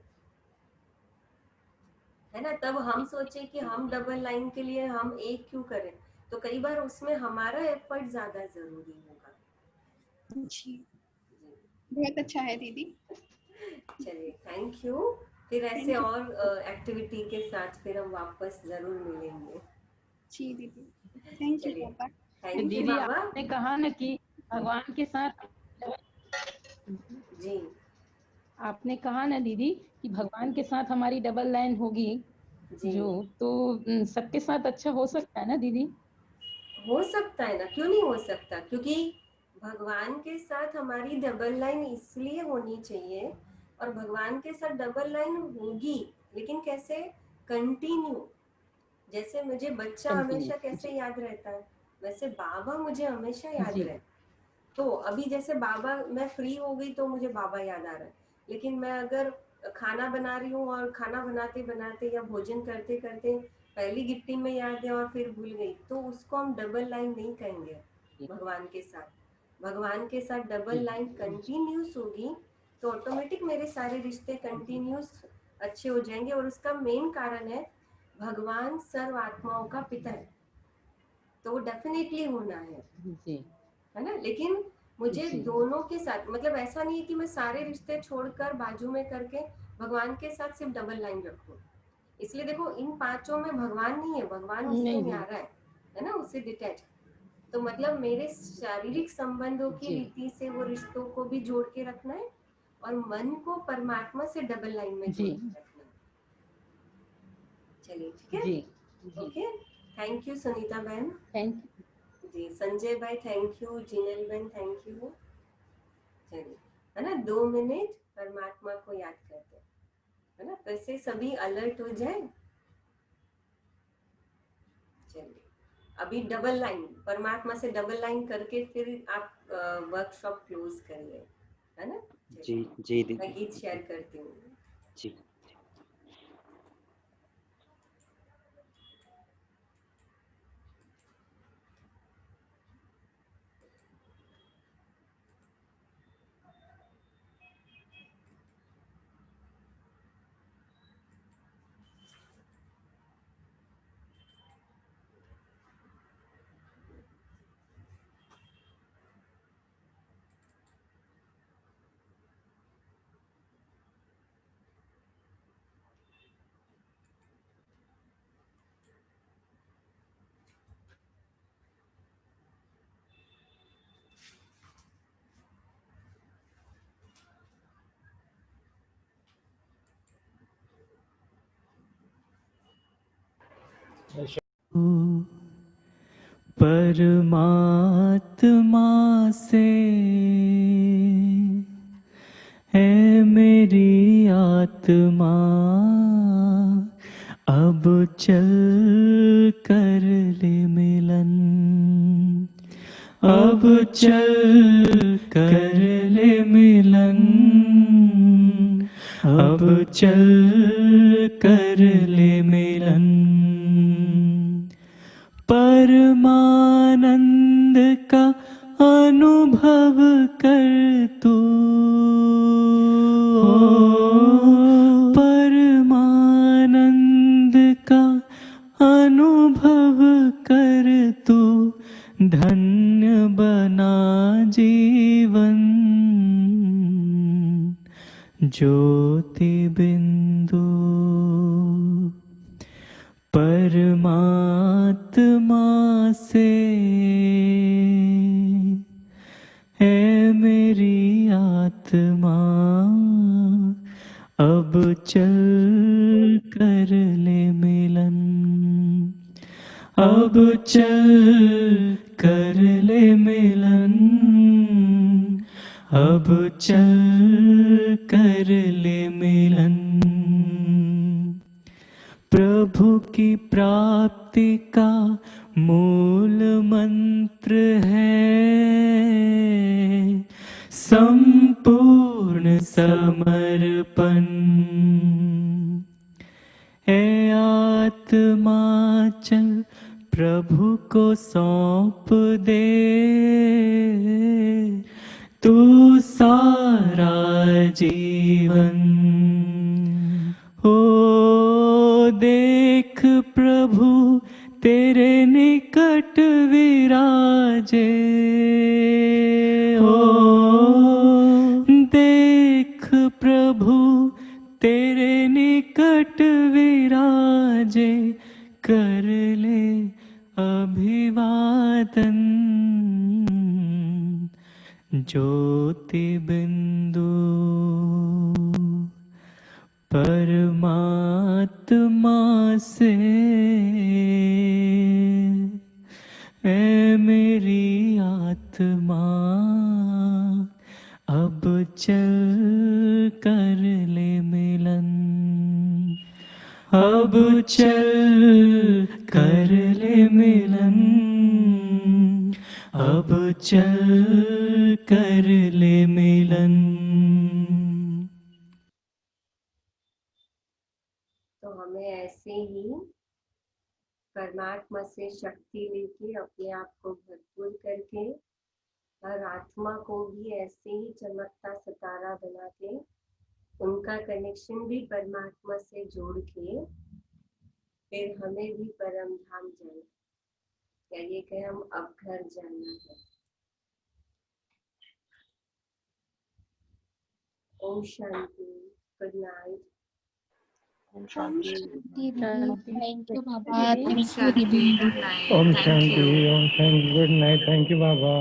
है ना? तब हम सोचे कि हम डबल लाइन के लिए हम एक क्यों करें, तो कई बार उसमें हमारा एफर्ट ज्यादा जरूरी होगा। जी, बहुत अच्छा है दीदी। चलिए, थैंक यू। फिर ऐसे और एक्टिविटी के साथ फिर हम वापस जरूर मिलेंगे। जी दीदी, थैंक यू चलिए, पापा। थैंक यू दीदी बाबा। आपने कहा ना कि भगवान के साथ जी आपने कहा ना दीदी कि भगवान के साथ हमारी डबल लाइन होगी जी जो, तो सबके साथ अच्छा हो सकता है ना दीदी? हो सकता है ना, क्यों नहीं हो सकता, क्योंकि भगवान के साथ हमारी डबल लाइन इसलिए होनी चाहिए, और भगवान के साथ डबल लाइन होगी, लेकिन कैसे? कंटिन्यू। जैसे मुझे बच्चा कंटिन्यू। हमेशा कैसे याद रहता है, वैसे बाबा मुझे हमेशा याद जी रहे। तो अभी जैसे बाबा, मैं फ्री हो गई तो मुझे बाबा याद आ रहा है, लेकिन मैं अगर खाना बना रही हूँ और खाना बनाते बनाते या भोजन करते करते पहली गिट्टी में याद है और फिर भूल गई, तो उसको हम डबल लाइन नहीं कहेंगे भगवान के साथ। भगवान के साथ डबल लाइन कंटिन्यूस होगी तो ऑटोमेटिक मेरे सारे रिश्ते कंटिन्यूस अच्छे हो जाएंगे, और उसका मेन कारण है भगवान सर्व आत्माओं का पिता है, तो वो डेफिनेटली होना जी है ना। लेकिन मुझे जी दोनों के साथ, मतलब ऐसा नहीं है कि मैं सारे रिश्ते छोड़कर बाजू में करके भगवान के साथ सिर्फ डबल लाइन रखूं। इसलिए देखो, इन पांचों में भगवान नहीं है, भगवान उससे नहीं न्यारा है ना, उससे डिटैच। तो मतलब मेरे शारीरिक संबंधों की जी रीति से वो रिश्तों को भी जोड़ के रखना है, और मन को परमात्मा से डबल लाइन में जोड़ जी के रखना है। चलिए ठीक है, जी जी ओके। थैंक यू सुनीता बहन। थैंक जी संजय भाई थैंक यू, जिनल बहन थैंक यू। चलिए, है ना, 2 मिनट परमात्मा को याद करते हैं, है ना, फिर से सभी अलर्ट हो जाए। चलिए, अभी डबल लाइन परमात्मा से डबल लाइन करके फिर आप वर्कशॉप क्लोज करिए, है ना। जी जी मैं दीदी गीत शेयर करती हूँ। जी। परमात्मा से है मेरी आत्मा, अब चल कर ले मिलन, अब चल कर ले मिलन, अब चल कर ले मिलन। परमानंद का अनुभव कर तू, परमानंद का अनुभव कर तू, धन्य बना जीवन, ज्योति बिंदु। परमात्मा से है मेरी आत्मा, अब चल कर ले मिलन, अब चल कर ले मिलन, अब चल कर ले मिलन। प्रभु की प्राप्ति का मूल मंत्र है संपूर्ण समर्पण। है आत्मा चल प्रभु को सौंप दे, तू सारा जीवन। ओ देख प्रभु तेरे निकट विराजे, ओ देख प्रभु तेरे निकट विराजे, कर ले अभिवादन ज्योति बिंदु परमात्मा से ऐ मेरी आत्मा अब चल कर ले मिलन, अब चल कर ले मिलन, अब चल कर ले मिलन। तो हमें ऐसे ही परमात्मा से शक्ति लेके अपने आप को भरपूर करके हर आत्मा को भी ऐसे ही चमकता सितारा बना के उनका कनेक्शन भी परमात्मा से जोड़ के फिर हमें भी परम धाम जाना, यानी कि हम अब घर जाना है। ओम शांति, गुड नाइट। ओम शांति। थैंक यू बाबा, थैंक यू शांति, दीदी। गुड नाइट, ओम थैंक शांति, यू। ओम शांति, good night, thank you Baba.